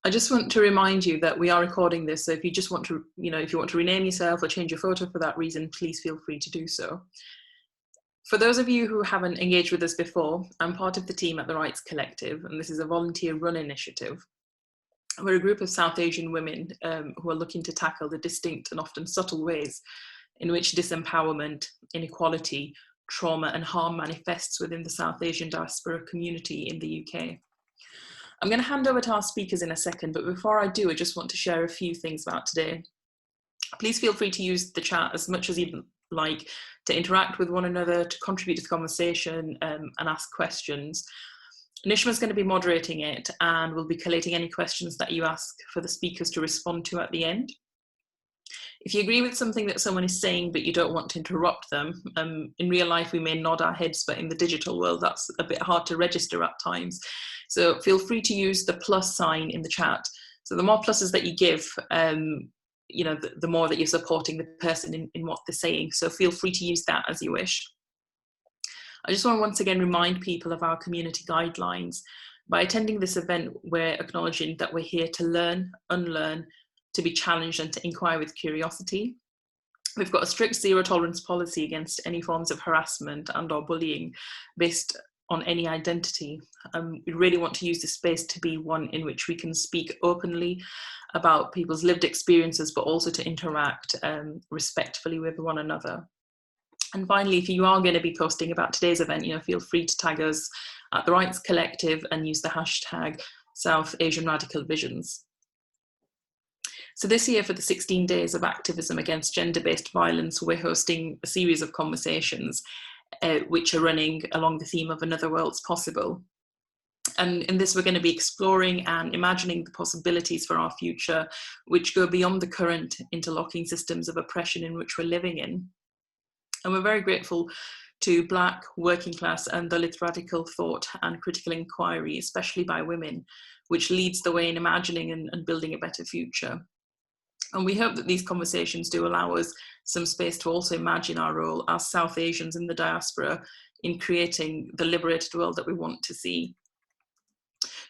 I just want to remind you that we are recording this, so if you just want to, if you want to rename yourself or change your photo for that reason, please feel free to do so. For those of you who haven't engaged with us before, I'm part of the team at the Rights Collective, and this is a volunteer-run initiative. We're a group of South Asian women who are looking to tackle the distinct and often subtle ways in which disempowerment, inequality, trauma and harm manifests within the South Asian diaspora community in the UK. I'm going to hand over to our speakers in a second, but before I do, I just want to share a few things about today. Please feel free to use the chat as much as you'd like to interact with one another, to contribute to the conversation and ask questions. Nishma's going to be moderating it and we'll be collating any questions that you ask for the speakers to respond to at the end. If you agree with something that someone is saying but you don't want to interrupt them, in real life we may nod our heads, but in the digital world that's a bit hard to register at times. So feel free to use the plus sign in the chat. So the more pluses that you give, the more that you're supporting the person in what they're saying. So feel free to use that as you wish. I just want to once again remind people of our community guidelines. By attending this event, we're acknowledging that we're here to learn, unlearn, to be challenged and to inquire with curiosity. We've got a strict zero tolerance policy against any forms of harassment and or bullying based on any identity. We really want to use this space to be one in which we can speak openly about people's lived experiences, but also to interact respectfully with one another. And finally, if you are going to be posting about today's event, feel free to tag us at the Rights Collective and use the hashtag South Asian Radical Visions. So this year, for the 16 days of activism against gender-based violence, we're hosting a series of conversations which are running along the theme of Another World's Possible. And in this, we're going to be exploring and imagining the possibilities for our future, which go beyond the current interlocking systems of oppression in which we're living in. And we're very grateful to Black, working class and Dalit radical thought and critical inquiry, especially by women, which leads the way in imagining and building a better future. And we hope that these conversations do allow us some space to also imagine our role as South Asians in the diaspora in creating the liberated world that we want to see.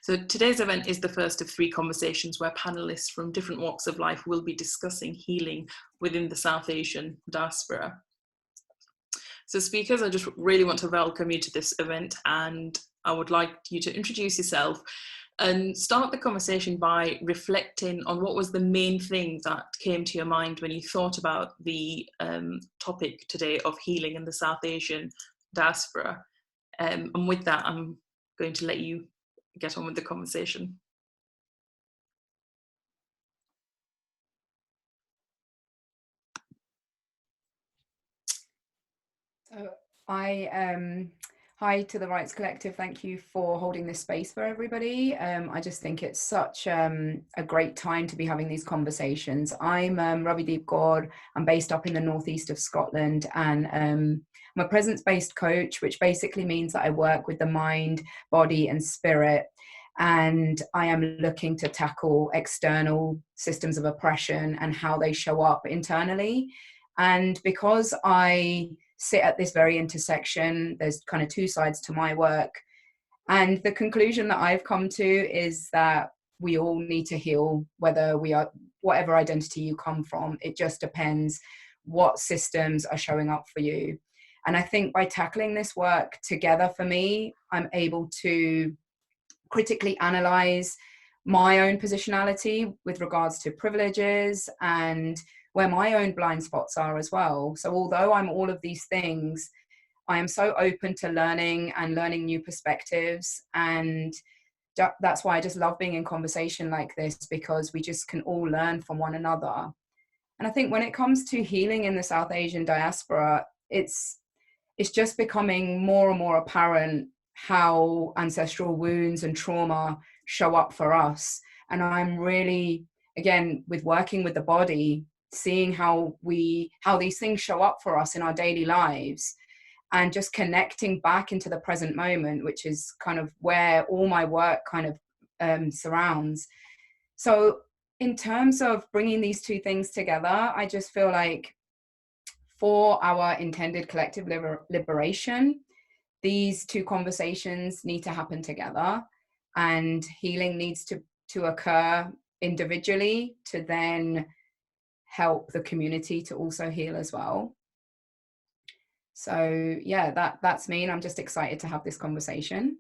So today's event is the first of 3 conversations where panelists from different walks of life will be discussing healing within the South Asian diaspora. So speakers, I just really want to welcome you to this event, and I would like you to introduce yourself and start the conversation by reflecting on what was the main thing that came to your mind when you thought about the topic today of healing in the South Asian diaspora. And with that, I'm going to let you get on with the conversation. So hi to the Rights Collective. Thank you for holding this space for everybody. I just think it's such a great time to be having these conversations. I'm Ravideep Gaur. I'm based up in the northeast of Scotland, and I'm a presence-based coach, which basically means that I work with the mind, body and spirit. And I am looking to tackle external systems of oppression and how they show up internally. And because I sit at this very intersection, there's kind of 2 sides to my work. And the conclusion that I've come to is that we all need to heal, whether we are, whatever identity you come from. It just depends what systems are showing up for you. And I think by tackling this work together, for me, I'm able to critically analyze my own positionality with regards to privileges and where my own blind spots are as well. So although I'm all of these things, I am so open to learning and learning new perspectives. And that's why I just love being in conversation like this, because we just can all learn from one another. And I think when it comes to healing in the South Asian diaspora, it's just becoming more and more apparent how ancestral wounds and trauma show up for us. And I'm really, again, with working with the body, seeing how these things show up for us in our daily lives, and just connecting back into the present moment, which is kind of where all my work kind of surrounds. So in terms of bringing these 2 things together, I just feel like for our intended collective liberation, these 2 conversations need to happen together, and healing needs to to occur individually to then help the community to also heal as well. So yeah, that's me, and I'm just excited to have this conversation.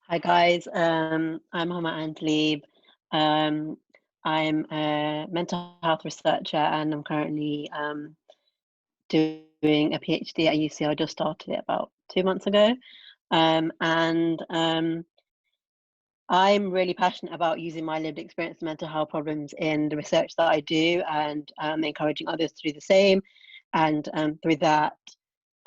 Hi guys, I'm Hama Antlib. I'm a mental health researcher, and I'm currently doing a PhD at UCL. I just started it about 2 months ago. I'm really passionate about using my lived experience of mental health problems in the research that I do, and encouraging others to do the same. And through that,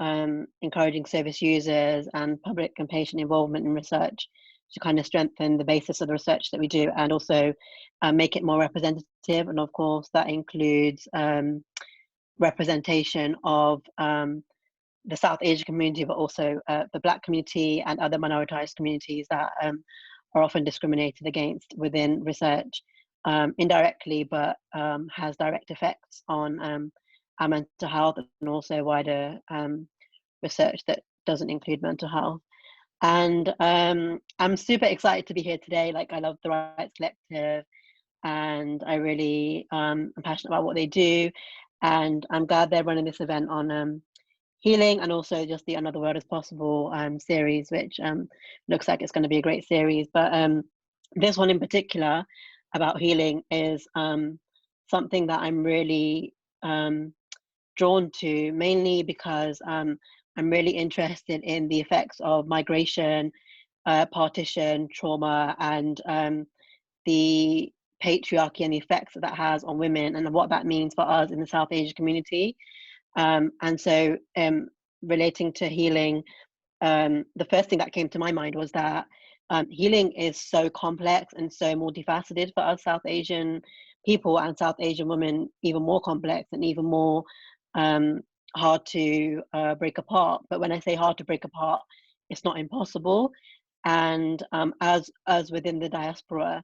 encouraging service users and public and patient involvement in research to kind of strengthen the basis of the research that we do, and also make it more representative. And of course, that includes representation of the South Asian community, but also the Black community and other minoritized communities that are often discriminated against within research, indirectly, but has direct effects on our mental health, and also wider research that doesn't include mental health. And I'm super excited to be here today. Like, I love the Rights Collective, and I really am passionate about what they do. And I'm glad they're running this event on healing, and also just the Another World is Possible series, which looks like it's going to be a great series. But this one in particular about healing is something that I'm really drawn to, mainly because I'm really interested in the effects of migration, partition, trauma, and the patriarchy and the effects that has on women, and what that means for us in the South Asian community. And so relating to healing, the first thing that came to my mind was that healing is so complex and so multifaceted for us South Asian people, and South Asian women even more complex and even more hard to break apart. But when I say hard to break apart, it's not impossible. And as within the diaspora,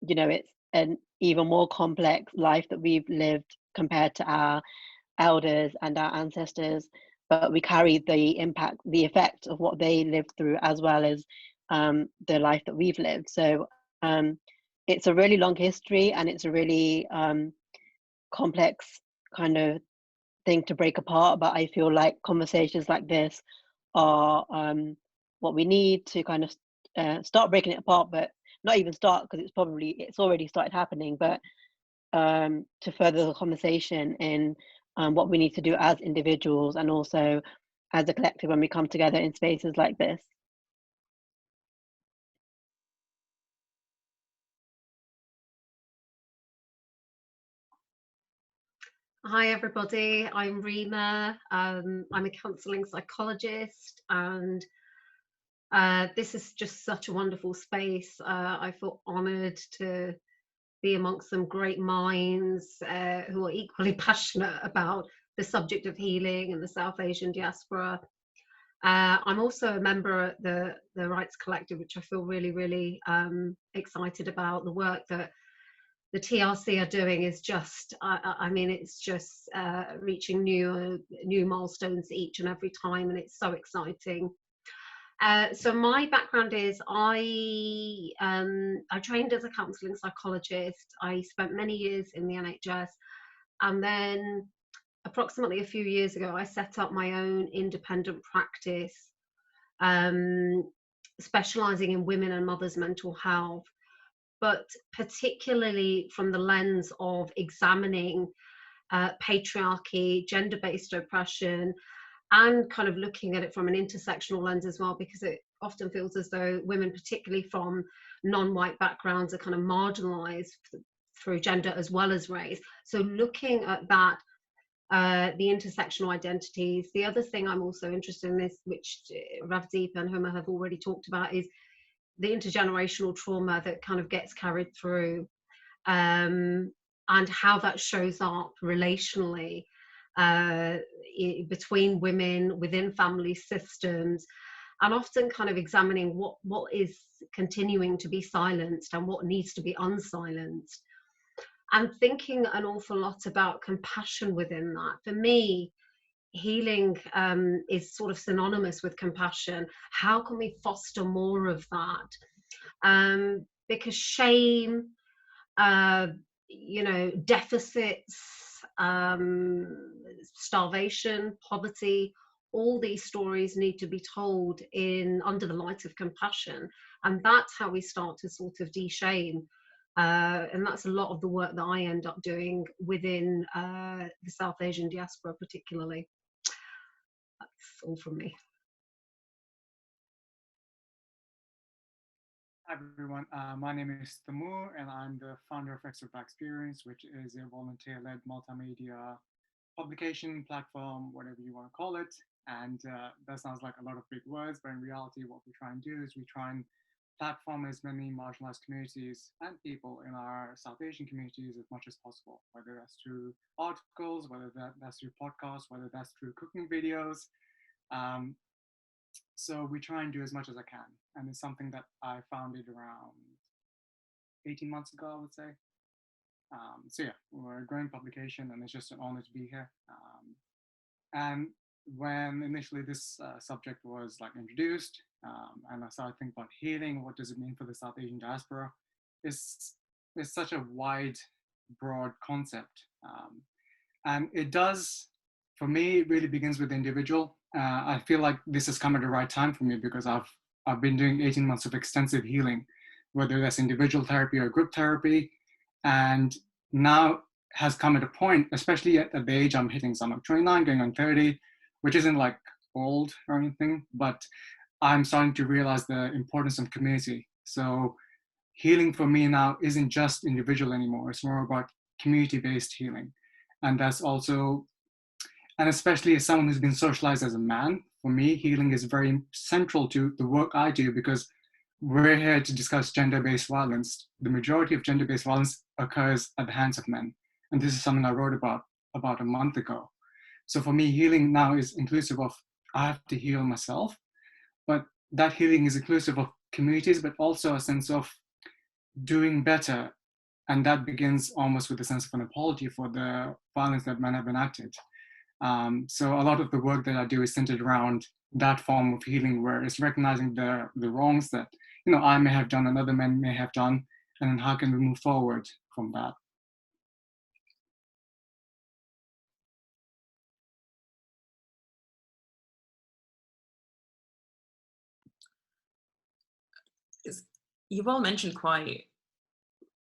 you know, it's an even more complex life that we've lived compared to our elders and our ancestors, but we carry the impact, the effect of what they lived through, as well as the life that we've lived. So it's a really long history, and it's a really complex kind of thing to break apart. But I feel like conversations like this are what we need to kind of start breaking it apart, but not even start, because it's already started happening, but to further the conversation in what we need to do as individuals, and also as a collective when we come together in spaces like this. Hi everybody, I'm Rima. I'm a counselling psychologist, and this is just such a wonderful space. I feel honoured to be amongst some great minds who are equally passionate about the subject of healing and the South Asian diaspora. I'm also a member at the Rights Collective, which I feel really, really excited about. The work that the TRC are doing is just, I mean, it's just reaching new milestones each and every time, and it's so exciting. So my background is I trained as a counselling psychologist. I spent many years in the NHS, and then approximately a few years ago, I set up my own independent practice, specialising in women and mothers' mental health, but particularly from the lens of examining patriarchy, gender-based oppression, and kind of looking at it from an intersectional lens as well, because it often feels as though women, particularly from non-white backgrounds, are kind of marginalised through gender as well as race. So looking at that, the intersectional identities. The other thing I'm also interested in this, which Ravdeep and Huma have already talked about, is the intergenerational trauma that kind of gets carried through, and how that shows up relationally between women, within family systems, and often kind of examining what is continuing to be silenced and what needs to be unsilenced, and thinking an awful lot about compassion within that. For me, healing is sort of synonymous with compassion. How can we foster more of that? Because shame, deficits, starvation, poverty, all these stories need to be told under the light of compassion, and that's how we start to sort of de-shame. And that's a lot of the work that I end up doing within the South Asian diaspora particularly. That's all from me. Hi everyone, my name is Tamur and I'm the founder of Extra Experience, which is a volunteer-led multimedia publication platform, whatever you want to call it. And that sounds like a lot of big words, but in reality what we try and do is we try and platform as many marginalized communities and people in our South Asian communities as much as possible, whether that's through articles, whether that's through podcasts, whether that's through cooking videos. So we try and do as much as I can. And it's something that I founded around 18 months ago, I would say. So yeah, we're a growing publication and it's just an honor to be here. And when initially this subject was like introduced, and I started thinking about healing, what does it mean for the South Asian diaspora? It's such a wide, broad concept. And it does, for me, it really begins with the individual. I feel like this has come at the right time for me because I've been doing 18 months of extensive healing, whether that's individual therapy or group therapy. And now has come at a point, especially at the age I'm hitting, so I'm like 29, going on 30, which isn't like old or anything, but I'm starting to realize the importance of community. So healing for me now isn't just individual anymore. It's more about community-based healing. And that's also, and especially as someone who's been socialized as a man, for me, healing is very central to the work I do because we're here to discuss gender-based violence. The majority of gender-based violence occurs at the hands of men. And this is something I wrote about a month ago. So for me, healing now is inclusive of, I have to heal myself, but that healing is inclusive of communities, but also a sense of doing better. And that begins almost with a sense of an apology for the violence that men have enacted. So a lot of the work that I do is centered around that form of healing, where it's recognizing the wrongs that I may have done and other men may have done, and then how can we move forward from that? You've all mentioned quite,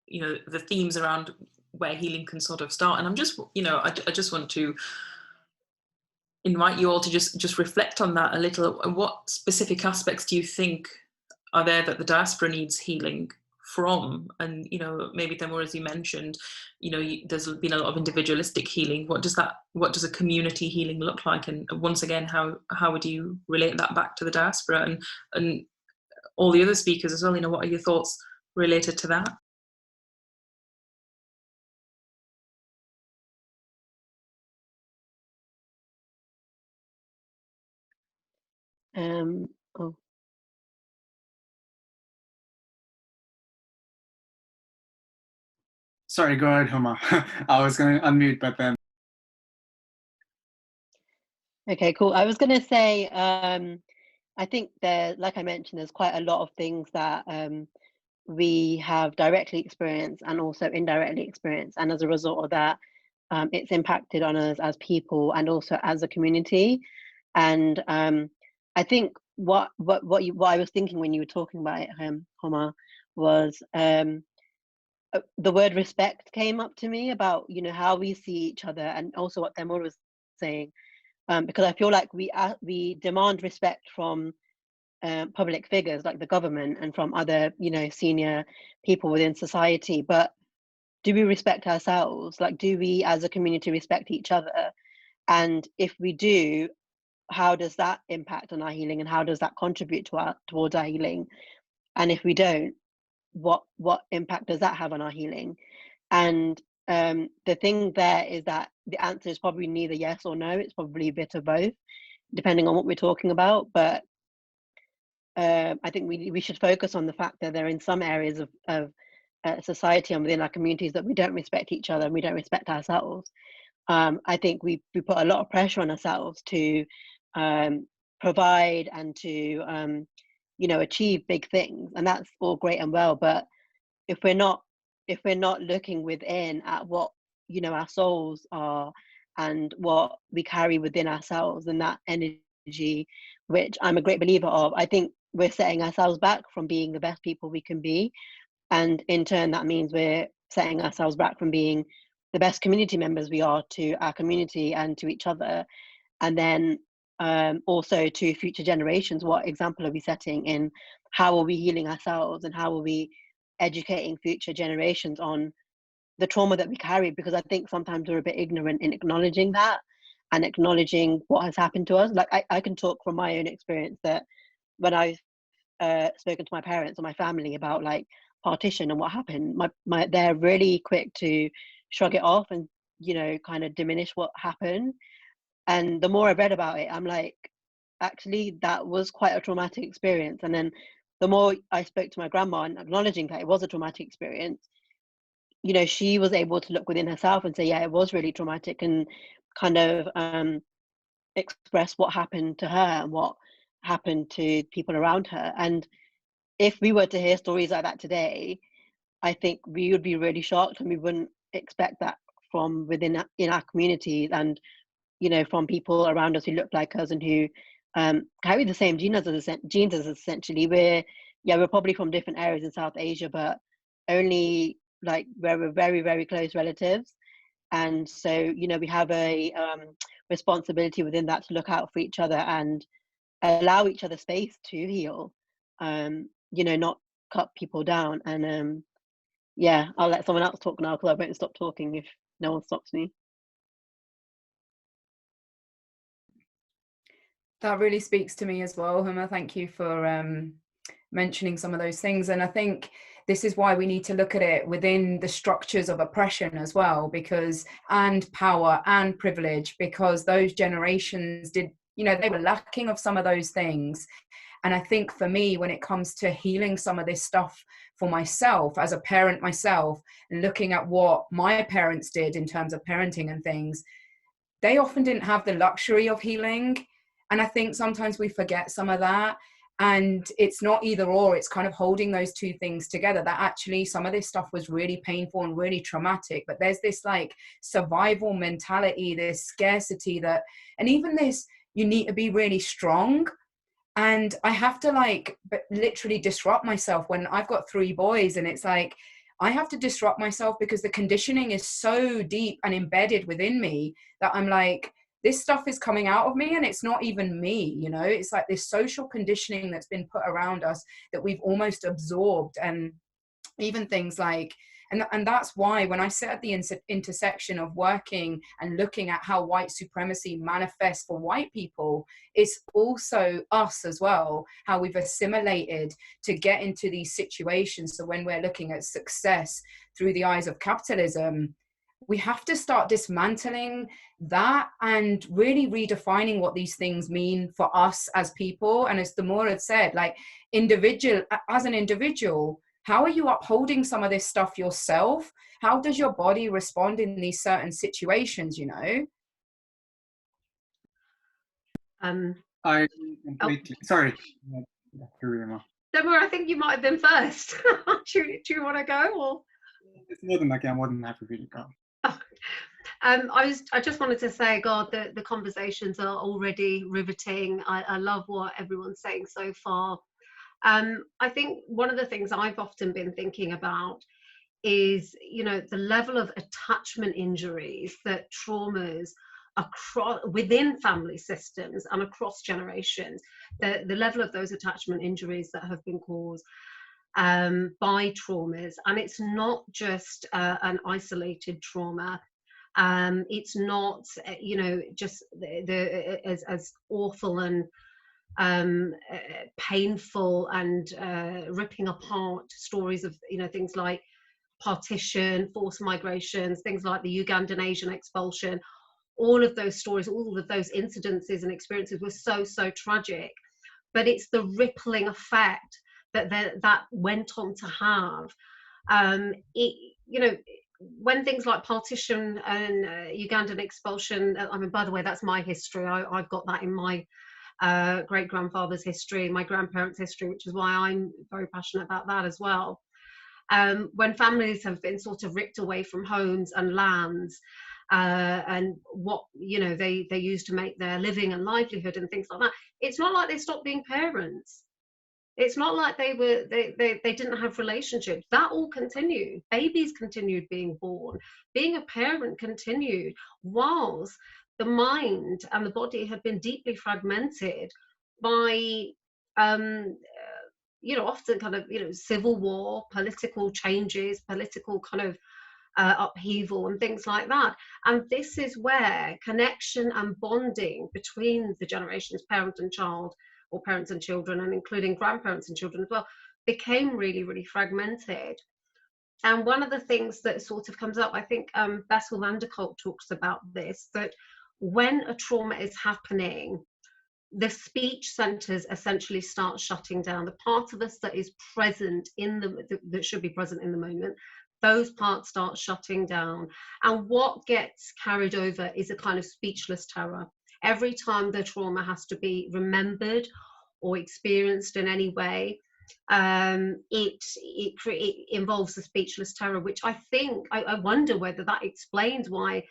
the themes around where healing can sort of start, and I'm just, I just want to invite you all to just reflect on that a little. What specific aspects do you think are there that the diaspora needs healing from? And maybe then, as you mentioned, there's been a lot of individualistic healing. What does a community healing look like? And once again, how would you relate that back to the diaspora and all the other speakers as well? What are your thoughts related to that? Oh. Sorry, go ahead, Huma. I was going to unmute, but then. Okay, cool. I was going to say, I think like I mentioned, there's quite a lot of things that we have directly experienced and also indirectly experienced. And as a result of that, it's impacted on us as people and also as a community. And I think what I was thinking when you were talking about it, Homa, was the word respect came up to me about how we see each other, and also what Temur was saying, because I feel like we demand respect from public figures like the government and from other senior people within society, but do we respect ourselves? Like, do we as a community respect each other? And if we do, how does that impact on our healing, and how does that contribute towards our healing? And if we don't, what impact does that have on our healing? And the thing there is that the answer is probably neither yes or no. It's probably a bit of both, depending on what we're talking about. But I think we should focus on the fact that there are in some areas of society and within our communities that we don't respect each other and we don't respect ourselves. I think we put a lot of pressure on ourselves to provide and to you know, achieve big things, and that's all great and well. But if we're not looking within at what, you know, our souls are and what we carry within ourselves and that energy, which I'm a great believer of, I think we're setting ourselves back from being the best people we can be. And in turn, that means we're setting ourselves back from being the best community members we are to our community and to each other. And then also to future generations, what example are we setting in how are we healing ourselves, and how are we educating future generations on the trauma that we carry? Because I think sometimes we're a bit ignorant in acknowledging that and acknowledging what has happened to us. Like I can talk from my own experience that when I've spoken to my parents or my family about like partition and what happened, they're really quick to shrug it off and, you know, kind of diminish what happened. And the more I read about it, I'm like, actually, that was quite a traumatic experience. And then the more I spoke to my grandma and acknowledging that it was a traumatic experience, you know, she was able to look within herself and say, yeah, it was really traumatic, and kind of express what happened to her and what happened to people around her. And if we were to hear stories like that today, I think we would be really shocked, and we wouldn't expect that from within in our communities, and, you know, from people around us who look like us and who carry the same genes as essentially. We're probably from different areas in South Asia, but only like we're very, very close relatives. And so, you know, we have a responsibility within that to look out for each other and allow each other space to heal, you know, not cut people down. And yeah, I'll let someone else talk now, because I won't stop talking if no one stops me. That really speaks to me as well, Huma. Thank you for mentioning some of those things. And I think this is why we need to look at it within the structures of oppression as well, because, and power and privilege, because those generations did, you know, they were lacking of some of those things. And I think for me, when it comes to healing some of this stuff for myself as a parent myself, and looking at what my parents did in terms of parenting and things, they often didn't have the luxury of healing. And I think sometimes we forget some of that. And it's not either or, it's kind of holding those two things together, that actually some of this stuff was really painful and really traumatic, but there's this like survival mentality, this scarcity, that, and even this, you need to be really strong. And I have to like literally disrupt myself when I've got 3 boys, and it's like I have to disrupt myself because the conditioning is so deep and embedded within me that I'm like, this stuff is coming out of me and it's not even me, you know. It's like this social conditioning that's been put around us that we've almost absorbed. And even things like, and that's why when I sit at the intersection of working and looking at how white supremacy manifests for white people, it's also us as well, how we've assimilated to get into these situations. So when we're looking at success through the eyes of capitalism, we have to start dismantling that and really redefining what these things mean for us as people. And as Damora had said, like as an individual, how are you upholding some of this stuff yourself? How does your body respond in these certain situations, you know? I completely, sorry, Deborah, I think you might have been first. do you want to go, or? It's more than like, I'm more than happy for you to go. I just wanted to say, God, the conversations are already riveting. I love what everyone's saying so far. I think one of the things I've often been thinking about is, you know, the level of attachment injuries, that traumas across within family systems and across generations, the level of those attachment injuries that have been caused by traumas. And it's not just an isolated trauma. It's not, you know, just as awful and painful and ripping apart stories of, you know, things like partition, forced migrations, things like the Ugandan Asian expulsion. All of those stories, all of those incidences and experiences were so tragic, but it's the rippling effect that went on to have. You know, when things like partition and Ugandan expulsion, I mean, by the way, that's my history. I've got that in my great-grandfather's history, my grandparents' history, which is why I'm very passionate about that as well. When families have been sort of ripped away from homes and lands, and what, you know, they use to make their living and livelihood and things like that, it's not like they stopped being parents. It's not like they didn't have relationships. That all continued. Babies continued being born. Being a parent continued, whilst the mind and the body had been deeply fragmented by you know, often kind of, you know, civil war, political changes, political kind of upheaval and things like that. And this is where connection and bonding between the generations, parent and child, or parents and children, and including grandparents and children as well, became really, really fragmented. And one of the things that sort of comes up, I think Bessel van der Kolk talks about this, that when a trauma is happening, the speech centers essentially start shutting down. The part of us that is present in that should be present in the moment, those parts start shutting down. And what gets carried over is a kind of speechless terror. Every time the trauma has to be remembered or experienced in any way, it involves the speechless terror, which I think, I wonder whether that explains why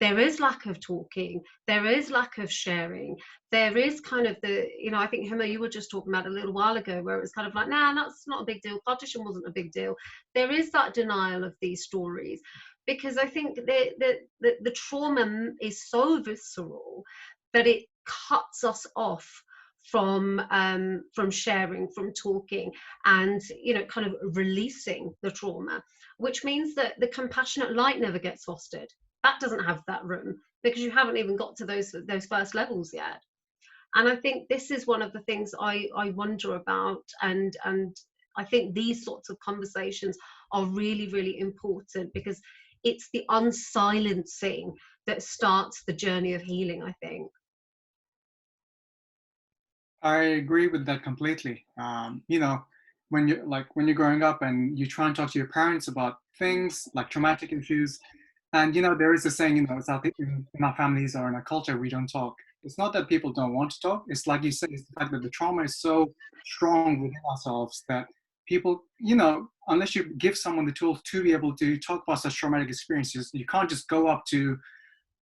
there is lack of talking, there is lack of sharing, there is kind of the, you know, I think, Hima, you were just talking about a little while ago, where it was kind of like, nah, that's not a big deal, partition wasn't a big deal. There is that denial of these stories, because I think the trauma is so visceral that it cuts us off from sharing, from talking, and, you know, kind of releasing the trauma, which means that the compassionate light never gets fostered. That doesn't have that room, because you haven't even got to those first levels yet. And I think this is one of the things I wonder about, and I think these sorts of conversations are really, really important, because it's the unsilencing that starts the journey of healing, I think. I agree with that completely. You know, when you're growing up and you try and talk to your parents about things like traumatic issues, and you know, there is a saying, you know, it's out in our families or in our culture, we don't talk. It's not that people don't want to talk. It's like you said, it's the fact that the trauma is so strong within ourselves that people, you know, unless you give someone the tools to be able to talk about such traumatic experiences, you can't just go up to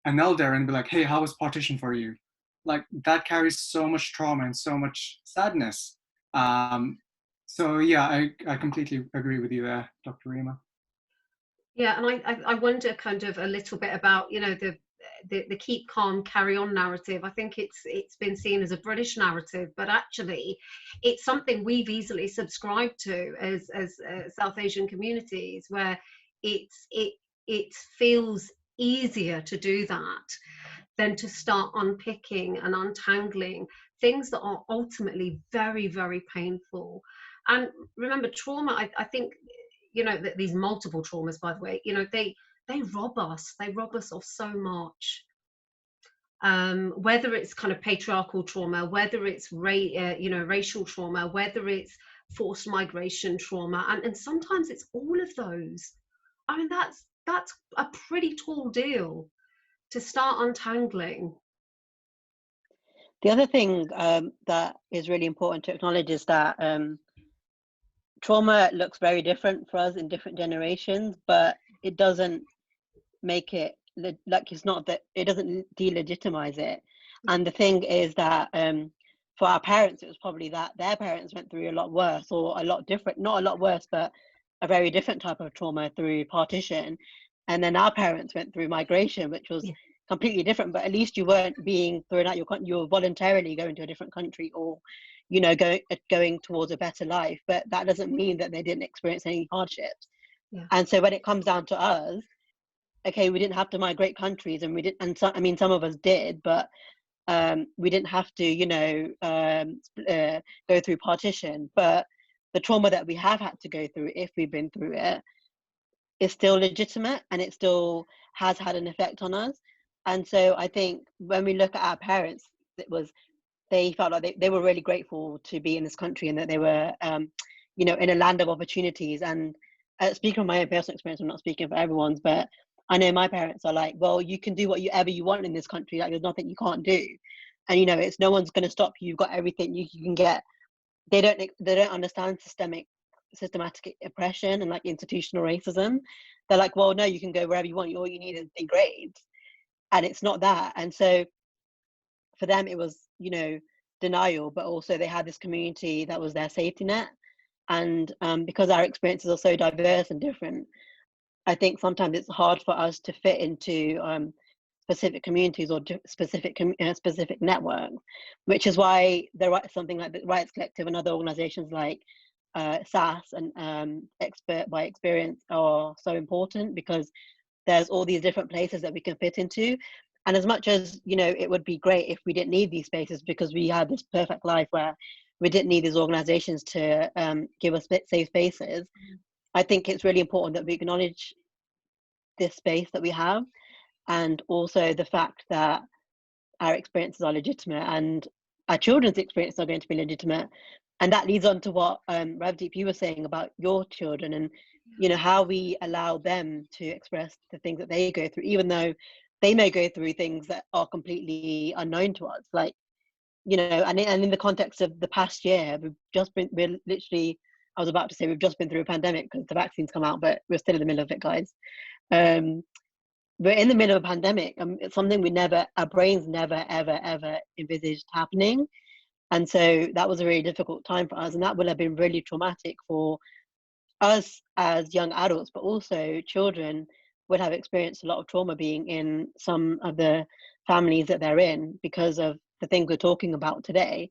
an elder and be like, hey, how was partition for you? Like, that carries so much trauma and so much sadness. So yeah, I completely agree with you there, Dr. Rima. Yeah, and I wonder kind of a little bit about, you know, the keep calm, carry on narrative. I think it's been seen as a British narrative, but actually it's something we've easily subscribed to as South Asian communities, where it feels easier to do that than to start unpicking and untangling things that are ultimately very, very painful. And remember, trauma, I think, you know, these multiple traumas, by the way, you know, they rob us of so much. Whether it's kind of patriarchal trauma, whether it's you know, racial trauma, whether it's forced migration trauma, and sometimes it's all of those. I mean, that's a pretty tall deal to start untangling. The other thing that is really important to acknowledge is that trauma looks very different for us in different generations, but it doesn't make it like, it's not that it doesn't delegitimize it. And the thing is that for our parents, it was probably that their parents went through a lot worse, or a lot different, not a lot worse, but a very different type of trauma through partition. And then our parents went through migration, which was completely different, but at least you weren't being thrown out your country, you were voluntarily going to a different country, or, you know, going towards a better life. But that doesn't mean that they didn't experience any hardships. And so when it comes down to us, okay, we didn't have to migrate countries, and we didn't, and so, I mean, some of us did, but we didn't have to, you know, go through partition. But the trauma that we have had to go through, if we've been through it, is still legitimate, and it still has had an effect on us. And so I think when we look at our parents, they felt like they were really grateful to be in this country, and that they were, you know, in a land of opportunities. And speaking from my own personal experience, I'm not speaking for everyone's, but I know my parents are like, well, you can do whatever you want in this country. Like, there's nothing you can't do, and it's no one's going to stop you. You've got everything you can get. They don't understand systematic oppression and like institutional racism. They're like, well, no, you can go wherever you want. All you need is the grades, and it's not that. And so for them, it was denial, but also they had this community that was their safety net. And because our experiences are so diverse and different, I think sometimes it's hard for us to fit into specific communities or specific networks, which is why something like the Rights Collective and other organizations like SAS and Expert by Experience are so important, because there's all these different places that we can fit into. And as much as it would be great if we didn't need these spaces, because we had this perfect life where we didn't need these organizations to give us safe spaces, I think it's really important that we acknowledge this space that we have, and also the fact that our experiences are legitimate and our children's experiences are going to be legitimate. And that leads on to what Ravdeep, you were saying about your children, and how we allow them to express the things that they go through, even though they may go through things that are completely unknown to us. Like, and in the context of the past year, we're literally, I was about to say we've just been through a pandemic because the vaccine's come out, but we're still in the middle of it, guys. We're in the middle of a pandemic. It's something our brains never, ever, ever envisaged happening. And so that was a really difficult time for us. And that would have been really traumatic for us as young adults, but also children would have experienced a lot of trauma being in some of the families that they're in because of the things we're talking about today.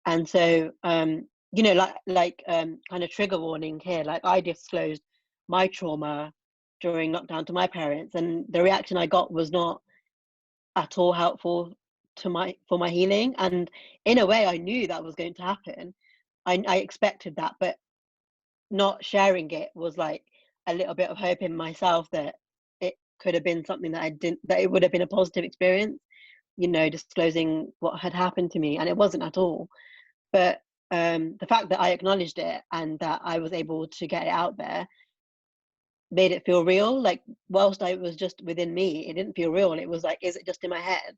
And so, kind of trigger warning here, like I disclosed my trauma during lockdown to my parents, and the reaction I got was not at all helpful for my healing. And in a way, I knew that was going to happen. I expected that, but not sharing it was like a little bit of hope in myself that it could have been something that it would have been a positive experience, disclosing what had happened to me, and it wasn't at all. But the fact that I acknowledged it and that I was able to get it out there made it feel real. Like, whilst it was just within me, it didn't feel real. It was like, is it just in my head?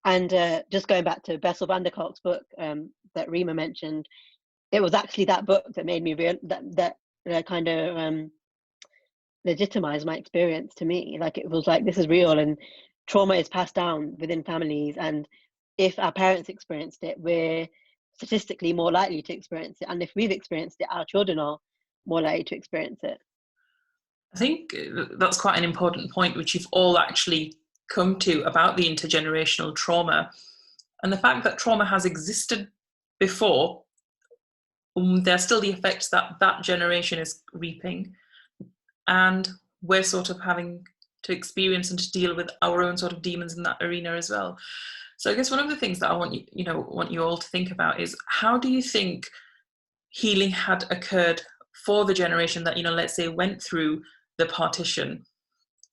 And just going back to Bessel van der Kolk's book that Rima mentioned, it was actually that book that made me that kind of legitimized my experience to me. Like, it was like, this is real, and trauma is passed down within families, and if our parents experienced it, we're statistically more likely to experience it, and if we've experienced it, our children are more likely to experience it. I think that's quite an important point, which you've all actually come to about the intergenerational trauma, and the fact that trauma has existed before. There's still the effects that generation is reaping, and we're sort of having to experience and to deal with our own sort of demons in that arena as well. So I guess one of the things that I want you all to think about is, how do you think healing had occurred for the generation that, let's say, went through the partition,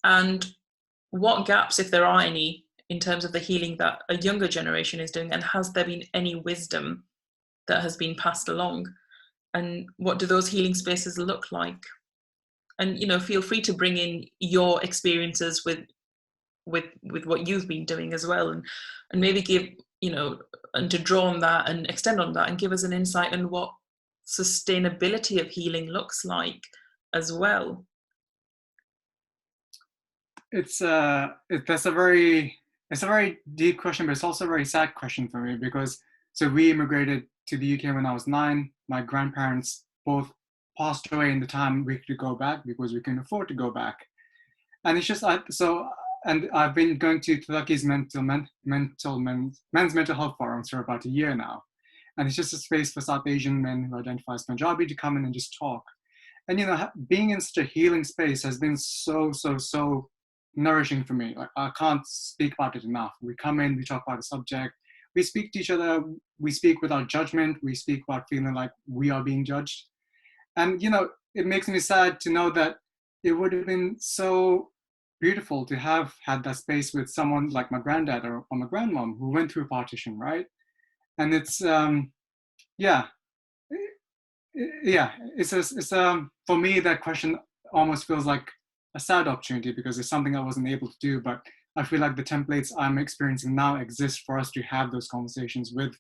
and what gaps, if there are any, in terms of the healing that a younger generation is doing, and has there been any wisdom that has been passed along, and what do those healing spaces look like? And feel free to bring in your experiences with what you've been doing as well, and maybe give and to draw on that and extend on that and give us an insight on what sustainability of healing looks like as well. It's a very deep question, but it's also a very sad question for me, because we immigrated to the UK when I was 9. My grandparents both passed away in the time we could go back because we couldn't afford to go back. And it's just and I've been going to Tulaki's men's mental health forums for about a year now. And it's just a space for South Asian men who identify as Punjabi to come in and just talk. And being in such a healing space has been so nourishing for me. Like, I can't speak about it enough. We come in, we talk about a subject, we speak to each other, we speak without judgment, we speak about feeling like we are being judged. And it makes me sad to know that it would have been so beautiful to have had that space with someone like my granddad or my grandmom who went through partition, right? And it's for me, that question almost feels like a sad opportunity because it's something I wasn't able to do. But I feel like the templates I'm experiencing now exist for us to have those conversations with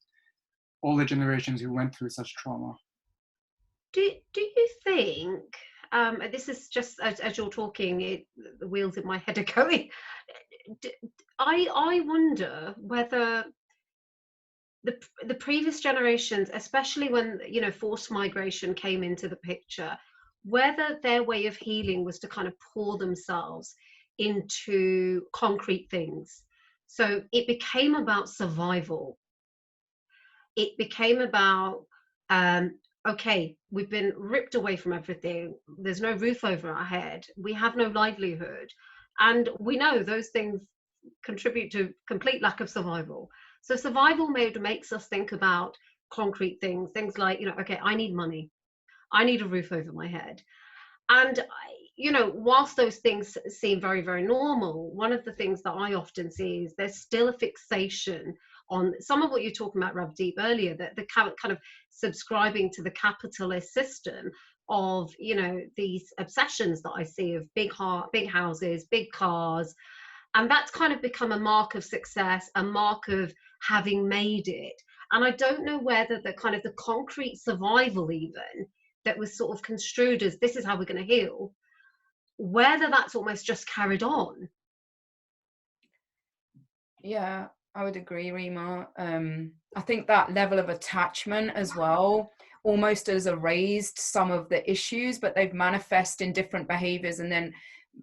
all the generations who went through such trauma. Do you think, this is just as you're talking, the wheels in my head are going. I wonder whether the previous generations, especially when, you know, forced migration came into the picture, whether their way of healing was to kind of pour themselves into concrete things. So it became about survival. It became about, okay, we've been ripped away from everything. There's no roof over our head. We have no livelihood. And we know those things contribute to complete lack of survival. So survival mode makes us think about concrete things like, you know, okay, I need money. I need a roof over my head. And, you know, whilst those things seem very, very normal, one of the things that I often see is there's still a fixation on some of what you're talking about, Ravdeep, earlier, that the kind of subscribing to the capitalist system of, you know, these obsessions that I see of big houses, big cars. And that's kind of become a mark of success, a mark of having made it. And I don't know whether the kind of the concrete survival even that was sort of construed as this is how we're going to heal, whether that's almost just carried on. Yeah, I would agree, Rima. I think that level of attachment as well almost has erased some of the issues, but they've manifest in different behaviors and then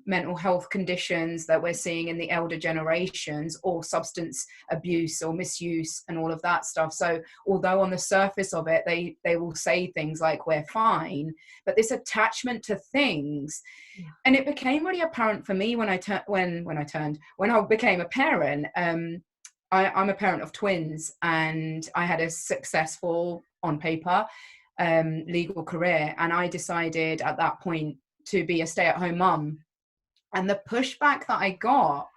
mental health conditions that we're seeing in the elder generations, or substance abuse or misuse and all of that stuff. So although on the surface of it they will say things like we're fine, but this attachment to things, and it became really apparent for me when I became a parent. I'm a parent of twins, and I had a successful, on paper, legal career, and I decided at that point to be a stay-at-home mum. And the pushback that I got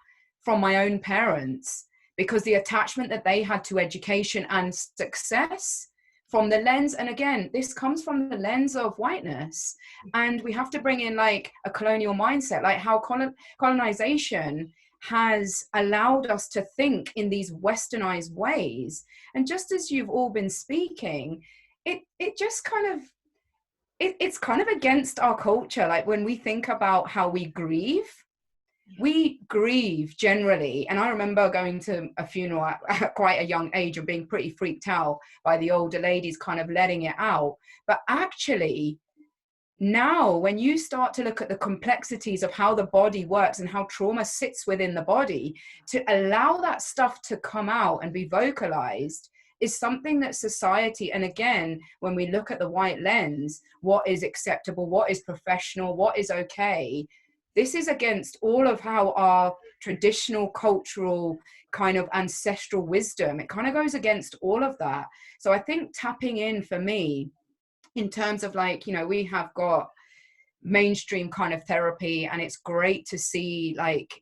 from my own parents, because the attachment that they had to education and success from the lens, and again, this comes from the lens of whiteness, and we have to bring in like a colonial mindset, like how colonization has allowed us to think in these westernized ways. And just as you've all been speaking, it just kind of, it's kind of against our culture. Like when we think about how we grieve generally. And I remember going to a funeral at quite a young age and being pretty freaked out by the older ladies kind of letting it out. But actually, now when you start to look at the complexities of how the body works and how trauma sits within the body, to allow that stuff to come out and be vocalized is something that society, and again, when we look at the white lens, what is acceptable, what is professional, what is okay, this is against all of how our traditional cultural kind of ancestral wisdom, it kind of goes against all of that. So I think tapping in for me, in terms of like, you know, we have got mainstream kind of therapy, and it's great to see like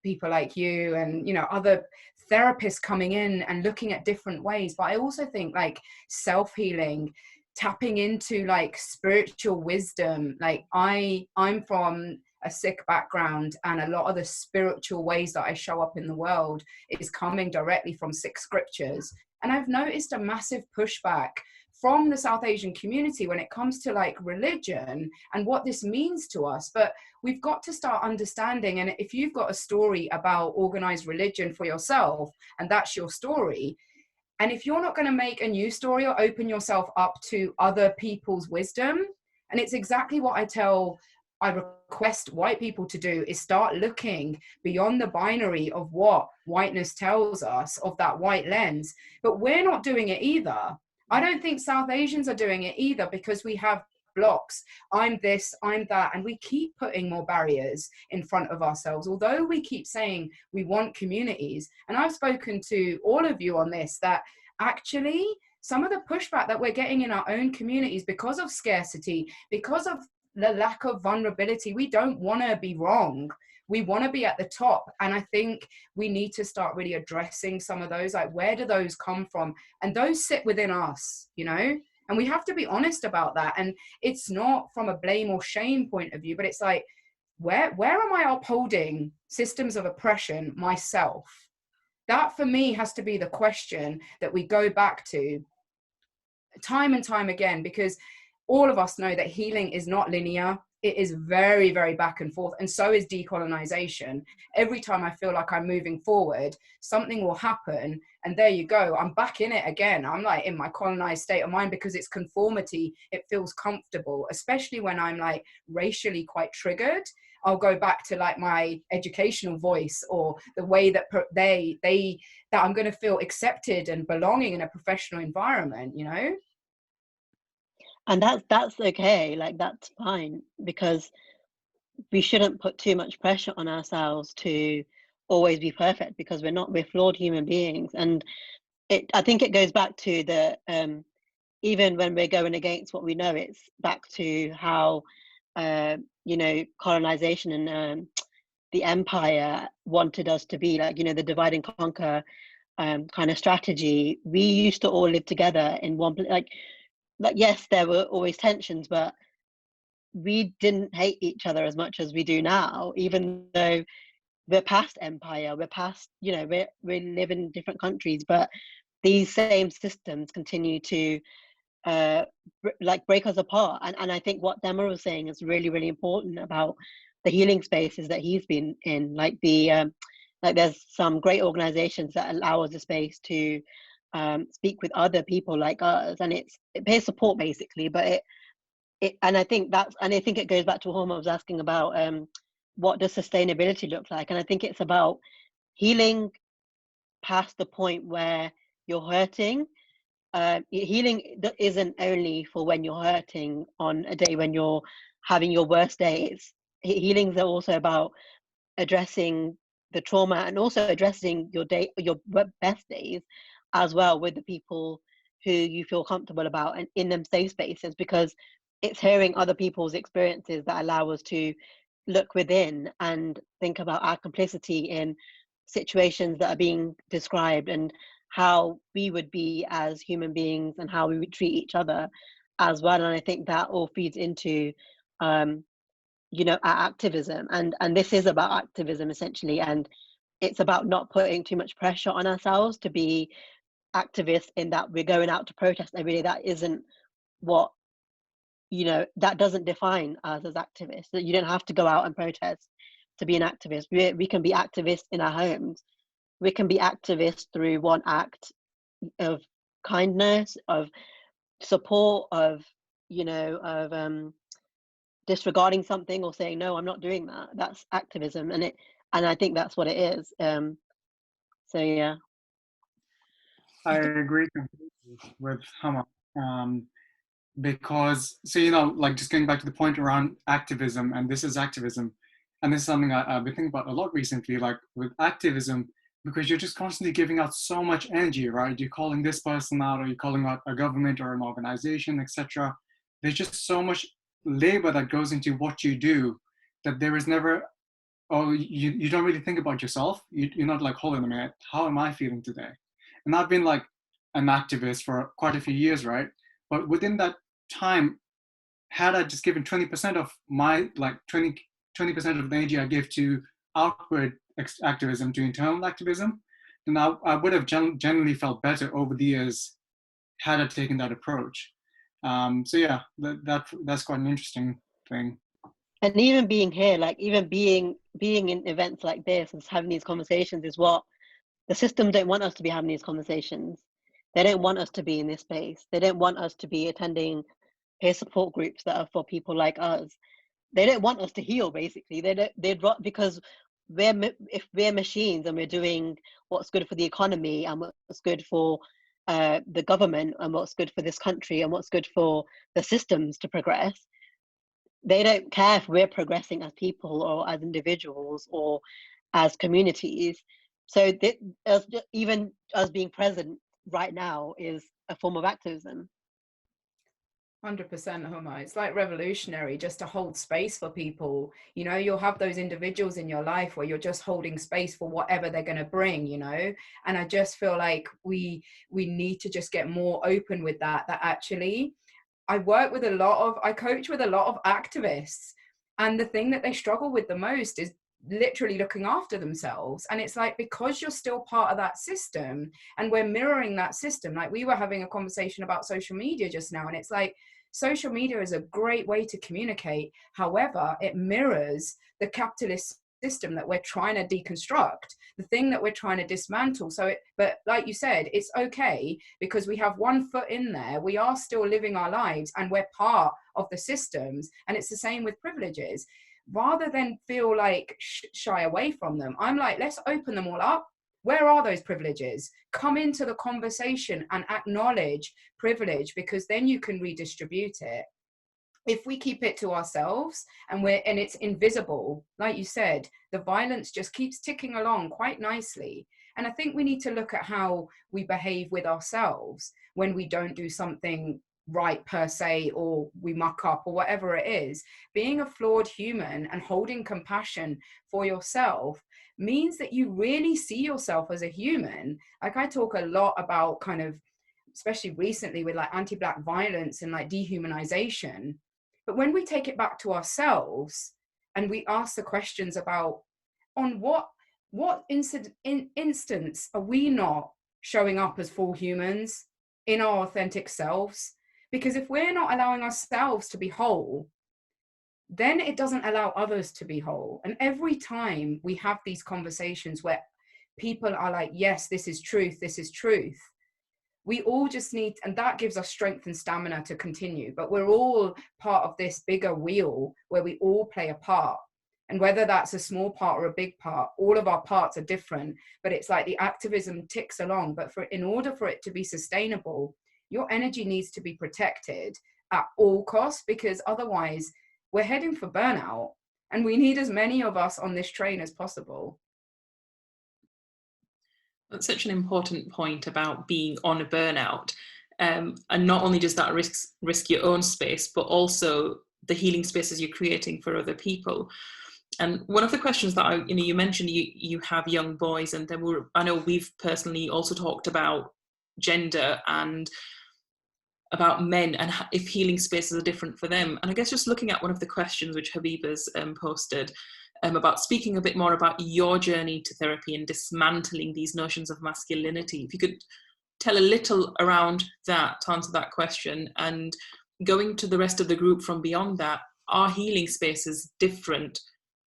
people like you and, you know, other therapists coming in and looking at different ways. But I also think like self-healing, tapping into like spiritual wisdom, like I'm from a Sikh background, and a lot of the spiritual ways that I show up in the world is coming directly from Sikh scriptures. And I've noticed a massive pushback from the South Asian community when it comes to like religion and what this means to us. But we've got to start understanding, and if you've got a story about organized religion for yourself, and that's your story, and if you're not going to make a new story or open yourself up to other people's wisdom, and it's exactly what I request white people to do, is start looking beyond the binary of what whiteness tells us, of that white lens. But we're not doing it either. I don't think South Asians are doing it either, because we have blocks. I'm this, I'm that, and we keep putting more barriers in front of ourselves, although we keep saying we want communities. And I've spoken to all of you on this, that actually some of the pushback that we're getting in our own communities because of scarcity, because of the lack of vulnerability, we don't want to be wrong. We want to be at the top. And I think we need to start really addressing some of those, like, where do those come from? And those sit within us, you know? And we have to be honest about that. And it's not from a blame or shame point of view, but it's like, where am I upholding systems of oppression myself? That for me has to be the question that we go back to time and time again, because all of us know that healing is not linear. It is very, very back and forth. And so is decolonization. Every time I feel like I'm moving forward, something will happen. And there you go. I'm back in it again. I'm like in my colonized state of mind because it's conformity. It feels comfortable, especially when I'm like racially quite triggered. I'll go back to like my educational voice, or the way that that I'm going to feel accepted and belonging in a professional environment, you know? And that's okay, like that's fine, because we shouldn't put too much pressure on ourselves to always be perfect, because we're flawed human beings. And I think it goes back to the even when we're going against what we know, it's back to how you know, colonization and the empire wanted us to be, like, you know, the divide and conquer kind of strategy. We used to all live together in one place, like yes, there were always tensions, but we didn't hate each other as much as we do now, even though we're past empire, we're past, you know, we live in different countries, but these same systems continue to like break us apart. And I think what Dema was saying is really, really important about the healing spaces that he's been in, like like there's some great organizations that allow us the space to speak with other people like us, and it pays support basically. But and I think it goes back to what I was asking about, what does sustainability look like? And I think it's about healing past the point where you're hurting. Healing isn't only for when you're hurting on a day when you're having your worst days. Healings are also about addressing the trauma and also addressing your best days as well, with the people who you feel comfortable about and in them safe spaces, because it's hearing other people's experiences that allow us to look within and think about our complicity in situations that are being described, and how we would be as human beings and how we would treat each other as well. And I think that all feeds into you know, our activism, and this is about activism essentially, and it's about not putting too much pressure on ourselves to be activists, in that we're going out to protest every day. That isn't what, you know, that doesn't define us as activists. That you don't have to go out and protest to be an activist. We can be activists in our homes. We can be activists through one act of kindness, of support, of, you know, of disregarding something or saying no, I'm not doing that. That's activism, and I think that's what it is. So yeah, I agree completely with Hama, because, so, you know, like just getting back to the point around activism, and this is activism, and this is something I've been thinking about a lot recently, like with activism, because you're just constantly giving out so much energy, right? You're calling this person out, or you're calling out a government or an organization, etc. There's just so much labor that goes into what you do, that there is never, oh, you don't really think about yourself. You're not like, hold on a minute, how am I feeling today? And I've been like an activist for quite a few years, right? But within that time, had I just given 20% of my, like 20% of the energy I give to outward activism, to internal activism, then I would have generally felt better over the years had I taken that approach. So yeah, that's quite an interesting thing. and even being here, like even being in events like this and having these conversations, is what the system don't want us to be having. These conversations, they don't want us to be in this space. They don't want us to be attending peer support groups that are for people like us. They don't want us to heal, basically. Because if we're machines and we're doing what's good for the economy and what's good for the government and what's good for this country and what's good for the systems to progress, they don't care if we're progressing as people or as individuals or as communities. So even us being present right now is a form of activism. 100% Homo. It's like revolutionary just to hold space for people. You know, you'll have those individuals in your life where you're just holding space for whatever they're going to bring, you know. And I just feel like we need to just get more open with that actually I coach with a lot of activists, and the thing that they struggle with the most is literally looking after themselves. And it's like, because you're still part of that system and we're mirroring that system. Like, we were having a conversation about social media just now, and it's like, social media is a great way to communicate. However, it mirrors the capitalist system that we're trying to deconstruct, the thing that we're trying to dismantle. But like you said, it's okay because we have one foot in there. We are still living our lives and we're part of the systems. And it's the same with privileges. Rather than feel like shy away from them, I'm like, let's open them all up. Where are those privileges? Come into the conversation and acknowledge privilege, because then you can redistribute it. If we keep it to ourselves and it's invisible, like you said, the violence just keeps ticking along quite nicely. And I think we need to look at how we behave with ourselves when we don't do something right per se, or we muck up or whatever it is. Being a flawed human and holding compassion for yourself means that you really see yourself as a human. Like, I talk a lot about kind of, especially recently with like anti-Black violence and like dehumanization. But when we take it back to ourselves and we ask the questions about, on what instance are we not showing up as full humans in our authentic selves? Because if we're not allowing ourselves to be whole, then it doesn't allow others to be whole. And every time we have these conversations where people are like, yes, this is truth, we all just need, and that gives us strength and stamina to continue. But we're all part of this bigger wheel where we all play a part. And whether that's a small part or a big part, all of our parts are different. But it's like the activism ticks along. But in order for it to be sustainable, your energy needs to be protected at all costs, because otherwise we're heading for burnout. And we need as many of us on this train as possible. That's such an important point about being on a burnout. And not only does that risk your own space, but also the healing spaces you're creating for other people. And one of the questions that you mentioned, you have young boys, and then I know we've personally also talked about gender and about men and if healing spaces are different for them. And I guess just looking at one of the questions which Habiba's posted, about speaking a bit more about your journey to therapy and dismantling these notions of masculinity. If you could tell a little around that, to answer that question, and going to the rest of the group from beyond that, are healing spaces different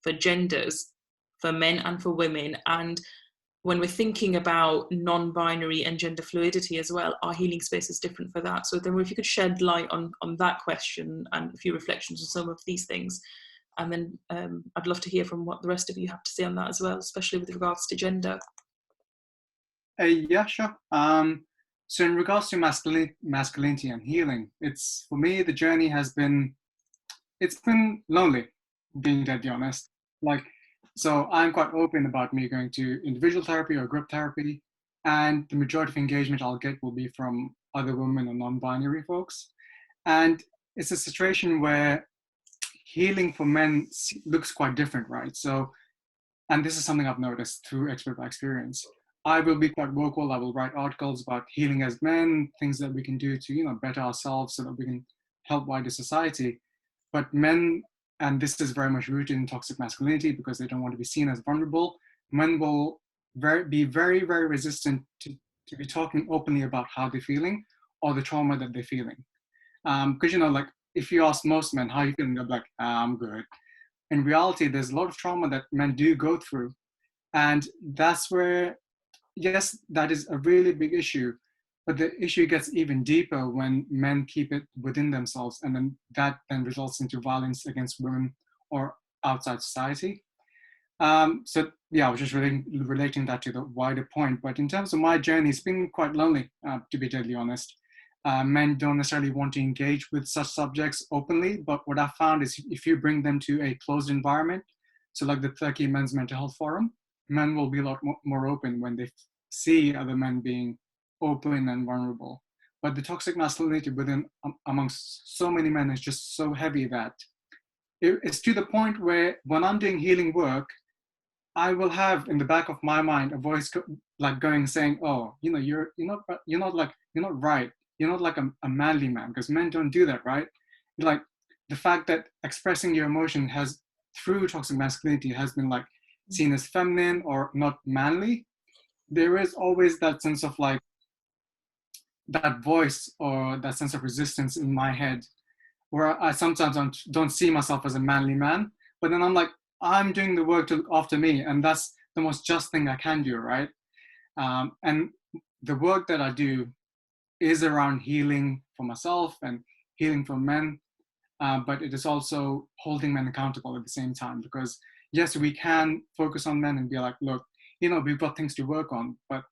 for genders, for men and for women? And when we're thinking about non-binary and gender fluidity as well, are healing spaces different for that? So then if you could shed light on that question and a few reflections on some of these things. And then I'd love to hear from what the rest of you have to say on that as well, especially with regards to gender. Yeah, sure. So in regards to masculinity and healing, for me, the journey it's been lonely, being deadly honest. So I'm quite open about me going to individual therapy or group therapy, and the majority of engagement I'll get will be from other women or non-binary folks. And it's a situation where healing for men looks quite different, right? So, and this is something I've noticed through expert by experience. I will be quite vocal. I will write articles about healing as men, things that we can do to, better ourselves so that we can help wider society. But men, and this is very much rooted in toxic masculinity because they don't want to be seen as vulnerable, men will be very, very resistant to be talking openly about how they're feeling or the trauma that they're feeling. Because, if you ask most men, how are you feeling? They're like, I'm good. In reality, there's a lot of trauma that men do go through. And that's where, yes, that is a really big issue. But the issue gets even deeper when men keep it within themselves, and then that results into violence against women or outside society. So yeah, I was just relating that to the wider point. But in terms of my journey, it's been quite lonely, to be deadly honest. Men don't necessarily want to engage with such subjects openly, but what I found is if you bring them to a closed environment, so like the Turkey Men's Mental Health Forum, men will be a lot more open when they see other men being open and vulnerable. but the toxic masculinity within amongst so many men is just so heavy that it's to the point where when I'm doing healing work, I will have in the back of my mind a voice like going saying, "Oh, you know, you're not right. You're not like a manly man, because men don't do that, right?" Like the fact that expressing your emotion has through toxic masculinity has been like seen as feminine or not manly. There is always that sense of like that voice or that sense of resistance in my head, where I sometimes don't see myself as a manly man, but then I'm like, I'm doing the work to look after me, and that's the most just thing I can do, right? And the work that I do is around healing for myself and healing for men, but it is also holding men accountable at the same time, because yes, we can focus on men and be like, look, you know, we've got things to work on, but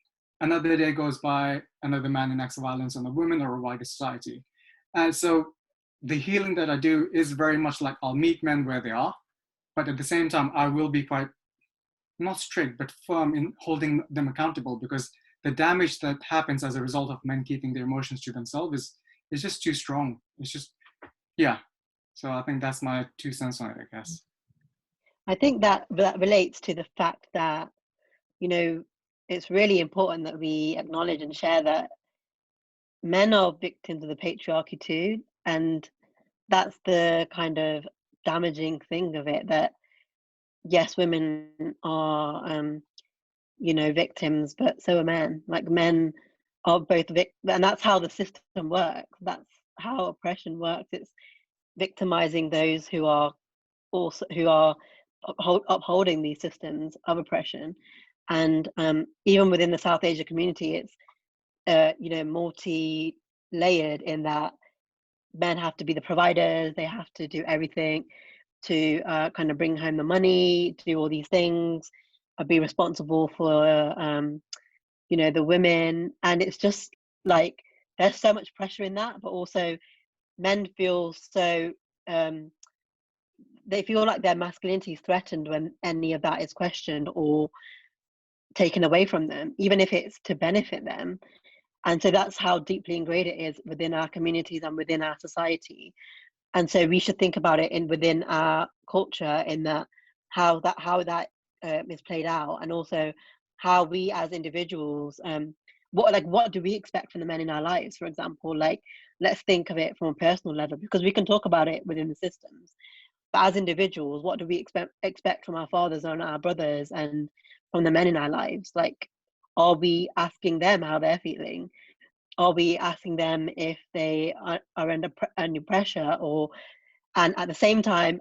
another day goes by, another man enacts violence on a woman or a wider society. And so the healing that I do is very much like I'll meet men where they are, but at the same time, I will be quite, not strict, but firm in holding them accountable, because the damage that happens as a result of men keeping their emotions to themselves is just too strong. It's just, yeah. So I think that's my 2 cents on it, I guess. I think that relates to the fact that, you know, it's really important that we acknowledge and share that men are victims of the patriarchy too. And that's the kind of damaging thing of it, that yes, women are, you know, victims, but so are men. Like men are both and that's how the system works. That's how oppression works. It's victimizing those who are upholding these systems of oppression. And even within the South Asia community, it's you know, multi-layered in that men have to be the providers. They have to do everything to kind of bring home the money, do all these things, be responsible for you know, the women. And it's just like there's so much pressure in that, but also men feel so they feel like their masculinity is threatened when any of that is questioned or taken away from them, even if it's to benefit them. And so that's how deeply ingrained it is within our communities and within our society. And so we should think about it within our culture, in that how that is played out, and also how we as individuals, what do we expect from the men in our lives, for example. Like, let's think of it from a personal level, because we can talk about it within the systems, but as individuals, what do we expect from our fathers and our brothers and from the men in our lives? Like, are we asking them how they're feeling? Are we asking them if they are under pressure? Or, and at the same time,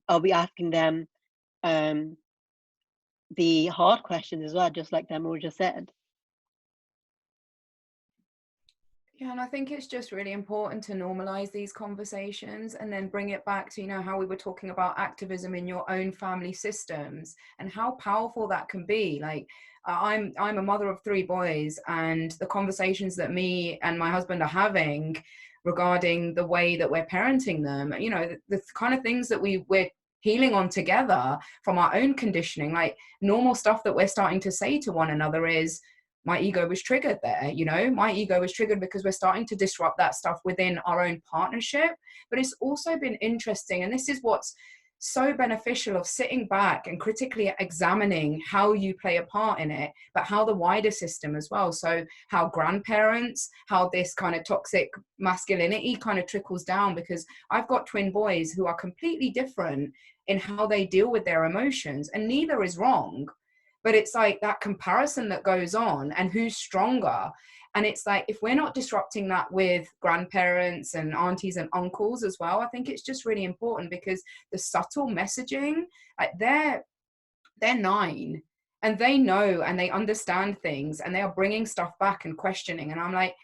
are we asking them the hard questions as well, just like Demal just said? Yeah, and I think it's just really important to normalize these conversations and then bring it back to, you know, how we were talking about activism in your own family systems and how powerful that can be. Like, I'm a mother of 3 boys, and the conversations that me and my husband are having regarding the way that we're parenting them, you know, the kind of things that we're healing on together from our own conditioning, like normal stuff that we're starting to say to one another is, my ego was triggered there, you know, my ego was triggered because we're starting to disrupt that stuff within our own partnership. But it's also been interesting, and this is what's so beneficial of sitting back and critically examining how you play a part in it, but how the wider system as well. So how grandparents, how this kind of toxic masculinity kind of trickles down, because I've got twin boys who are completely different in how they deal with their emotions, and neither is wrong. But it's like that comparison that goes on and who's stronger. And it's like, if we're not disrupting that with grandparents and aunties and uncles as well, I think it's just really important, because the subtle messaging, like they're 9 and they know and they understand things, and they are bringing stuff back and questioning. And I'm like,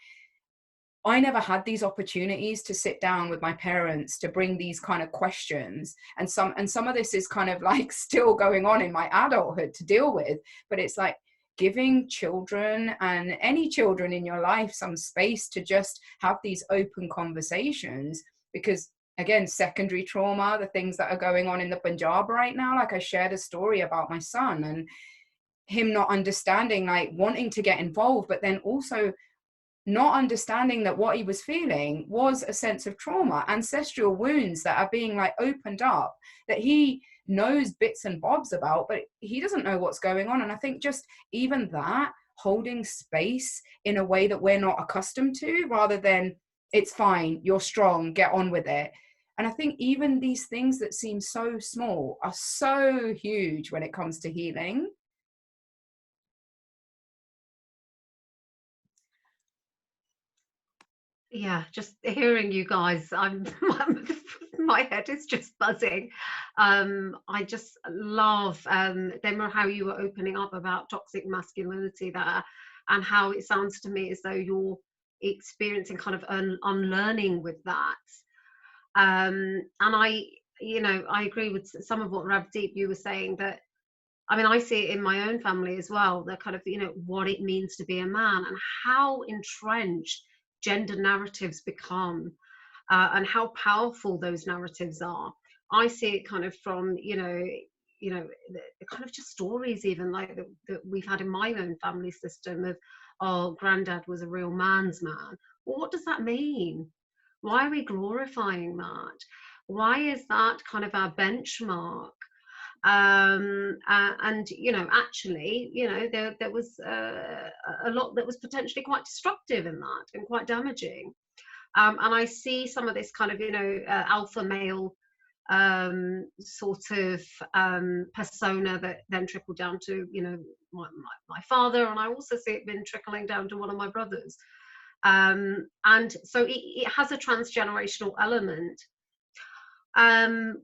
I never had these opportunities to sit down with my parents to bring these kind of questions. And some of this is kind of like still going on in my adulthood to deal with. But it's like giving children and any children in your life some space to just have these open conversations, because again, secondary trauma, the things that are going on in the Punjab right now, like I shared a story about my son and him not understanding, like wanting to get involved, but then also not understanding that what he was feeling was a sense of trauma, ancestral wounds that are being like opened up, that he knows bits and bobs about, but he doesn't know what's going on. And I think just even that, holding space in a way that we're not accustomed to, rather than it's fine, you're strong, get on with it. And I think even these things that seem so small are so huge when it comes to healing. Yeah, just hearing you guys, my head is just buzzing. I just love, Demra, how you were opening up about toxic masculinity there, and how it sounds to me as though you're experiencing kind of unlearning with that. And I agree with some of what Ravdeep you were saying, that I mean, I see it in my own family as well, the kind of, what it means to be a man, and how entrenched gender narratives become, and how powerful those narratives are. I see it kind of from, the kind of just stories even like that we've had in my own family system of, oh, granddad was a real man's man. Well, what does that mean? Why are we glorifying that? Why is that kind of our benchmark? And actually, there was a lot that was potentially quite destructive in that, and quite damaging. And I see some of this kind of alpha male sort of persona that then trickled down to my father, and I also see it been trickling down to one of my brothers, and so it has a transgenerational element,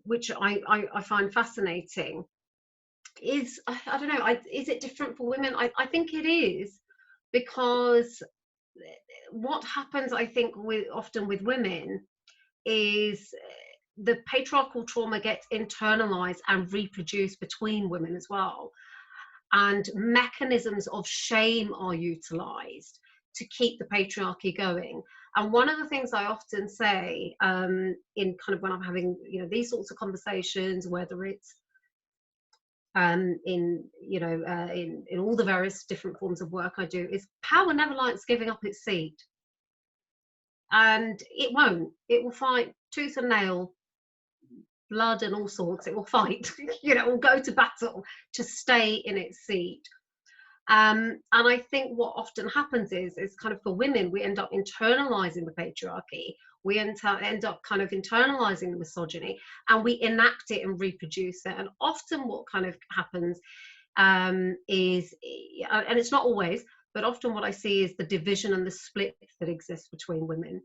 which I find fascinating. Is, I don't know, is it different for women? I think it is, because what happens, I think, often with women is the patriarchal trauma gets internalized and reproduced between women as well, and mechanisms of shame are utilized to keep the patriarchy going. And one of the things I often say, in kind of when I'm having these sorts of conversations, whether it's in all the various different forms of work I do, is power never likes giving up its seat, and it won't. It will fight tooth and nail, blood and all sorts. It will fight. It will go to battle to stay in its seat. And I think what often happens is kind of for women, we end up internalizing the patriarchy. We end up kind of internalizing the misogyny, and we enact it and reproduce it. And often what kind of happens is, and it's not always, but often what I see is the division and the split that exists between women.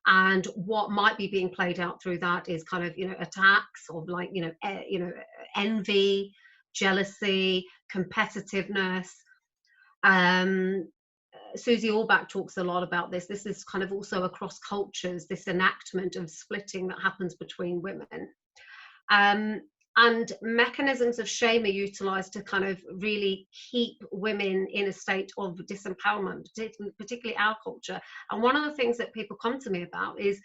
And what might be being played out through that is kind of, attacks of like, envy, jealousy, competitiveness. Susie Orbach talks a lot about this. This is kind of also across cultures, this enactment of splitting that happens between women. And mechanisms of shame are utilized to kind of really keep women in a state of disempowerment, particularly our culture. And one of the things that people come to me about is,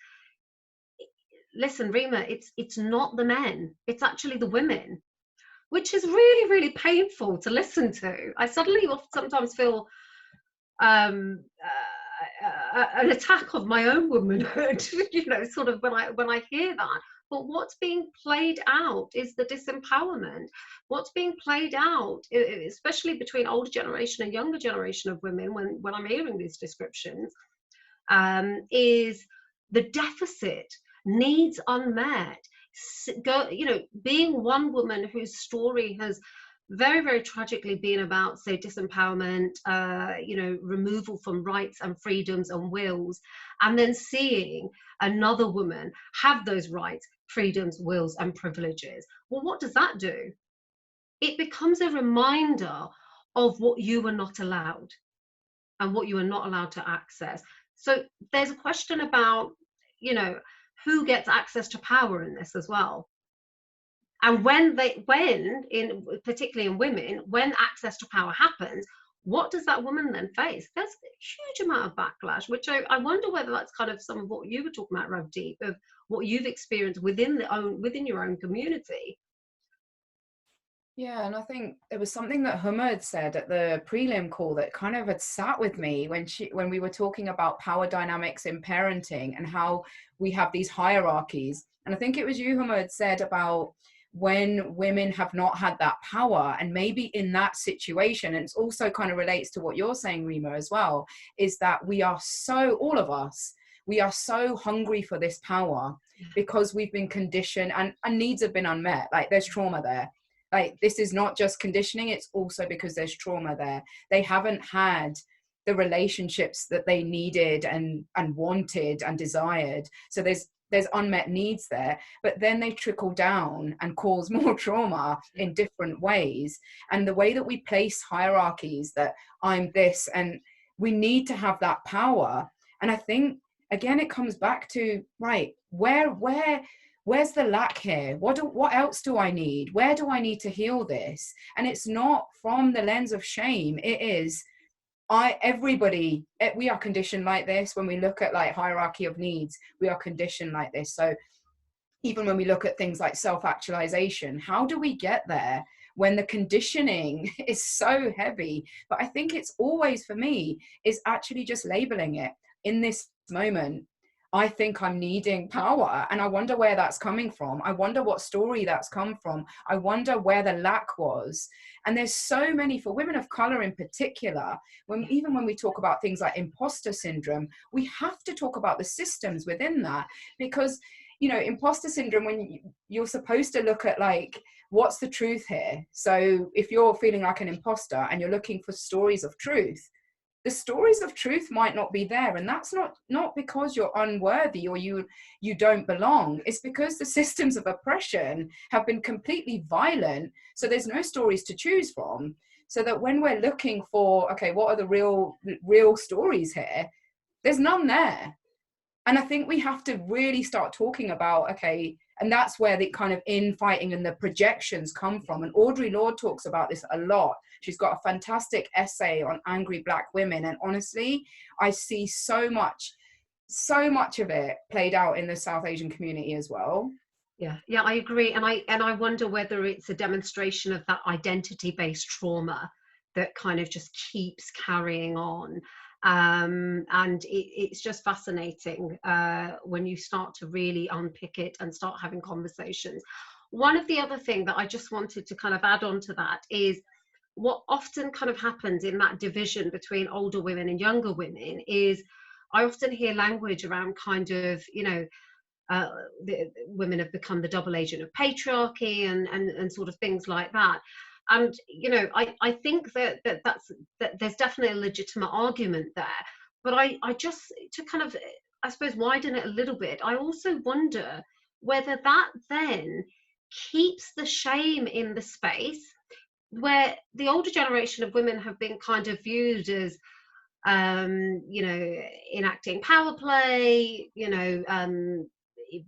listen, Rima, it's not the men, it's actually the women, which is really, really painful to listen to. I suddenly sometimes feel an attack of my own womanhood, sort of when I hear that. But what's being played out is the disempowerment. What's being played out, especially between older generation and younger generation of women, when I'm hearing these descriptions, is the deficit, needs unmet. Being one woman whose story has very, very tragically been about, say, disempowerment, removal from rights and freedoms and wills, and then seeing another woman have those rights, freedoms, wills, and privileges. Well, what does that do? It becomes a reminder of what you were not allowed and what you are not allowed to access. So there's a question about, who gets access to power in this as well. And particularly in women, when access to power happens, what does that woman then face? There's a huge amount of backlash, which I wonder whether that's kind of some of what you were talking about, Ravdeep, of what you've experienced within your own community. Yeah, and I think there was something that Huma had said at the prelim call that kind of had sat with me when we were talking about power dynamics in parenting and how we have these hierarchies. And I think it was you, Huma, had said about when women have not had that power, and maybe in that situation, and it also kind of relates to what you're saying, Rima, as well, is that we are so, all of us, we are so hungry for this power because we've been conditioned and needs have been unmet. Like there's trauma there. Like this is not just conditioning, it's also because there's trauma there. They haven't had the relationships that they needed and wanted and desired. So there's unmet needs there, but then they trickle down and cause more trauma in different ways. And the way that we place hierarchies, that I'm this, and we need to have that power. And I think again it comes back to, right, where's the lack here? What else do I need? Where do I need to heal this? And it's not from the lens of shame. It is, we are conditioned like this. When we look at like hierarchy of needs, we are conditioned like this. So even when we look at things like self-actualization, how do we get there when the conditioning is so heavy? But I think it's always, for me, is actually just labeling it in this moment. I think I'm needing power, and I wonder where that's coming from. I wonder what story that's come from. I wonder where the lack was. And there's so many, for women of color in particular, even when we talk about things like imposter syndrome, we have to talk about the systems within that, because, you know, imposter syndrome, when you're supposed to look at like, what's the truth here? So if you're feeling like an imposter and you're looking for stories of truth, the stories of truth might not be there. And that's not because you're unworthy or you don't belong. It's because the systems of oppression have been completely violent. So there's no stories to choose from. So that when we're looking for, okay, what are the real stories here? There's none there. And I think we have to really start talking about, okay, and that's where the kind of infighting and the projections come from. And Audre Lorde talks about this a lot. She's got a fantastic essay on angry Black women. And honestly, I see so much of it played out in the South Asian community as well. Yeah, I agree. And I wonder whether it's a demonstration of that identity-based trauma that kind of just keeps carrying on. And it's just fascinating when you start to really unpick it and start having conversations. One of the other things that I just wanted to kind of add on to that is what often kind of happens in that division between older women and younger women is I often hear language around kind of, you know, the women have become the double agent of patriarchy and sort of things like that. And, you know, I think that there's definitely a legitimate argument there. But I just, to kind of, I suppose, widen it a little bit, I also wonder whether that then keeps the shame in the space where the older generation of women have been kind of viewed as, you know, enacting power play, you know,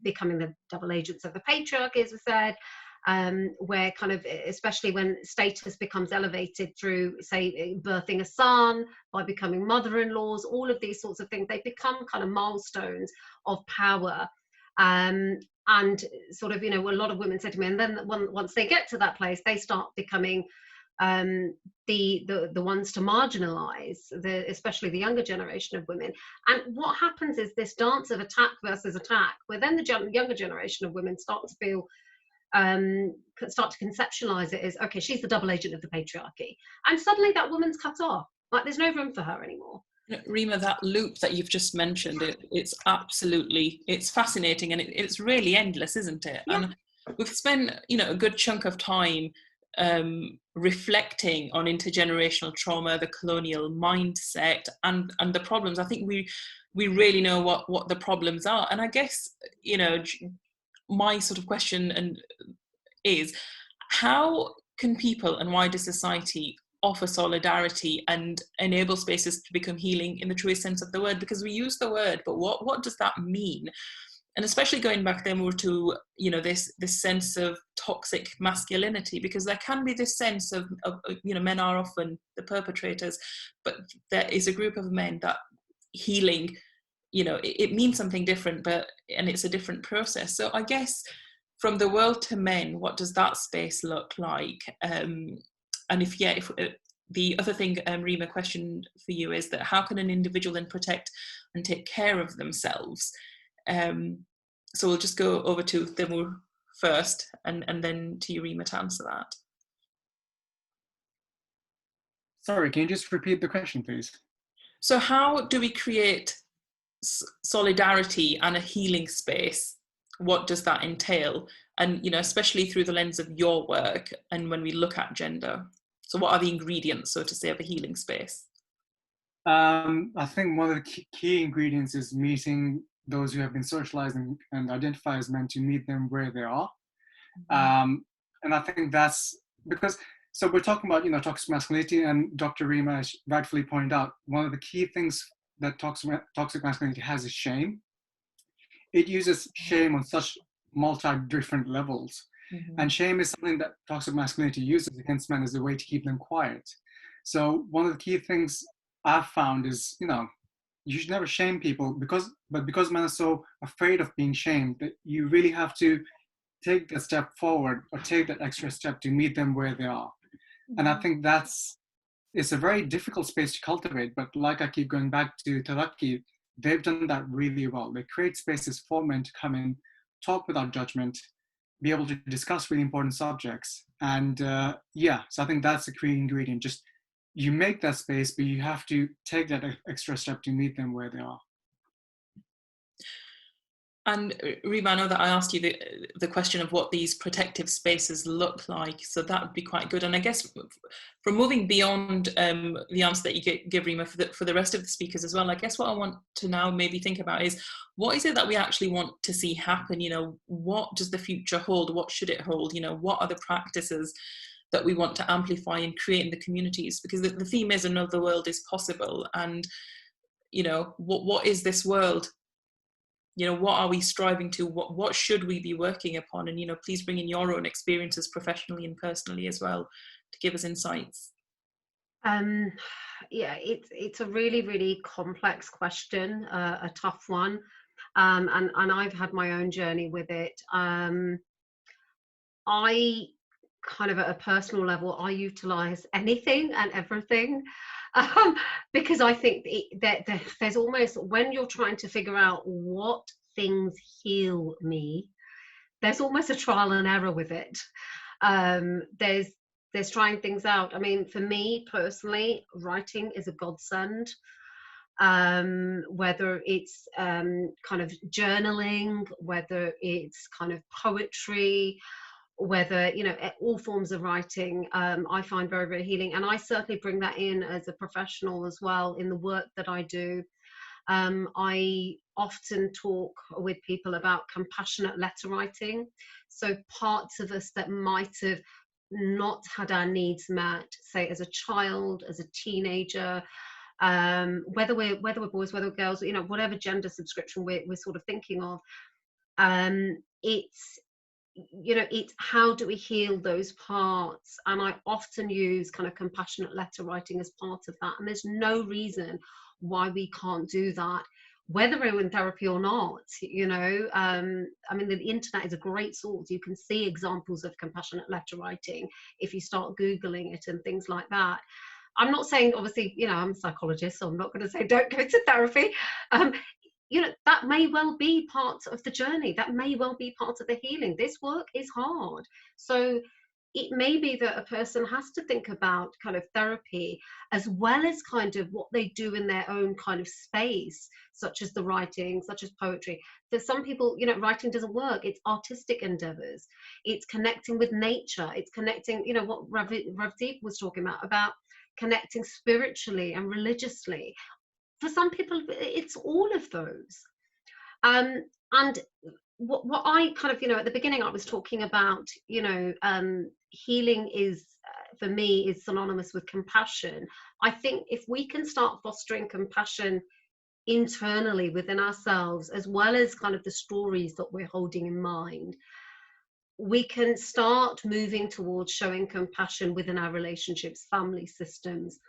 becoming the double agents of the patriarchy, as we said, where kind of, especially when status becomes elevated through, say, birthing a son, by becoming mother-in-laws, all of these sorts of things, they become kind of milestones of power. And sort of, you know, a lot of women said to me, and then once they get to that place, they start becoming the ones to marginalize, especially the younger generation of women. And what happens is this dance of attack versus attack, where then the younger generation of women start to feel, start to conceptualize it as, okay, she's the double agent of the patriarchy, and suddenly that woman's cut off. Like there's no room for her anymore. Rima, that loop that you've just mentioned, it's absolutely, it's fascinating, and it's really endless, isn't it? Yeah. And we've spent, you know, a good chunk of time reflecting on intergenerational trauma, the colonial mindset, and the problems. I think we really know what the problems are. And I guess, you know, my sort of question is, how can people and wider society offer solidarity and enable spaces to become healing in the truest sense of the word? Because we use the word, but what does that mean? And especially going back then more to, you know, this sense of toxic masculinity, because there can be this sense of, you know, men are often the perpetrators, but there is a group of men that healing, you know, it means something different, and it's a different process. So I guess from the world to men, what does that space look like? And if the other thing, Rima, question for you is that how can an individual then protect and take care of themselves? So we'll just go over to Thimur first, and then to you, Rima, to answer that. Sorry, can you just repeat the question, please? So how do we create solidarity and a healing space? What does that entail? And, you know, especially through the lens of your work and when we look at gender. So what are the ingredients, so to say, of a healing space? I think one of the key ingredients is meeting those who have been socialized and identify as men, to meet them where they are. And I think that's because, so we're talking about, you know, toxic masculinity, and Dr. Rima rightfully pointed out, one of the key things that toxic masculinity has is shame. It uses shame on such different levels. And shame is something that toxic masculinity uses against men as a way to keep them quiet. So one of the key things I've found is, you know, you should never shame people, because men are so afraid of being shamed, that you really have to take that step forward, or take that extra step to meet them where they are. And I think it's a very difficult space to cultivate, but like I keep going back to Talaki, they've done that really well. They create spaces for men to come in, talk without judgment, be able to discuss really important subjects. And so I think that's the key ingredient. Just, you make that space, but you have to take that extra step to meet them where they are. And Rima, I know that I asked you the question of what these protective spaces look like, so that would be quite good. And I guess from moving beyond the answer that you give, Rima, for the rest of the speakers as well, I guess what I want to now maybe think about is, what is it that we actually want to see happen? You know, what does the future hold? What should it hold? You know, what are the practices that we want to amplify and create in the communities? Because the theme is another world is possible. And, you know, what is this world? You know, what are we striving to? What should we be working upon? And, you know, please bring in your own experiences professionally and personally as well to give us insights. Yeah, it's a really, really complex question, a tough one. And I've had my own journey with it. I kind of, at a personal level, I utilize anything and everything, because I think that there's almost, when you're trying to figure out what things heal me, there's almost a trial and error with it. There's trying things out. I mean, for me personally, writing is a godsend. Whether it's kind of journaling, whether it's kind of poetry, whether, you know, all forms of writing, I find very, very healing. And I certainly bring that in as a professional as well in the work that I do. I often talk with people about compassionate letter writing. So parts of us that might have not had our needs met, say as a child, as a teenager, whether we're boys, whether we're girls, you know, whatever gender subscription we're sort of thinking of, it's, you know, it's how do we heal those parts? And I often use kind of compassionate letter writing as part of that. And there's no reason why we can't do that, whether we're in therapy or not. You know, I mean, the internet is a great source. You can see examples of compassionate letter writing if you start Googling it and things like that. I'm not saying, obviously, you know, I'm a psychologist, so I'm not going to say don't go to therapy. You know, that may well be part of the journey. That may well be part of the healing. This work is hard. So it may be that a person has to think about kind of therapy as well as kind of what they do in their own kind of space, such as the writing, such as poetry. For some people, you know, writing doesn't work. It's artistic endeavors. It's connecting with nature. It's connecting, you know, what Ravdeep was talking about connecting spiritually and religiously. For some people, it's all of those. And what I kind of, you know, at the beginning I was talking about, you know, healing is, for me, is synonymous with compassion. I think if we can start fostering compassion internally within ourselves, as well as kind of the stories that we're holding in mind, we can start moving towards showing compassion within our relationships, family systems.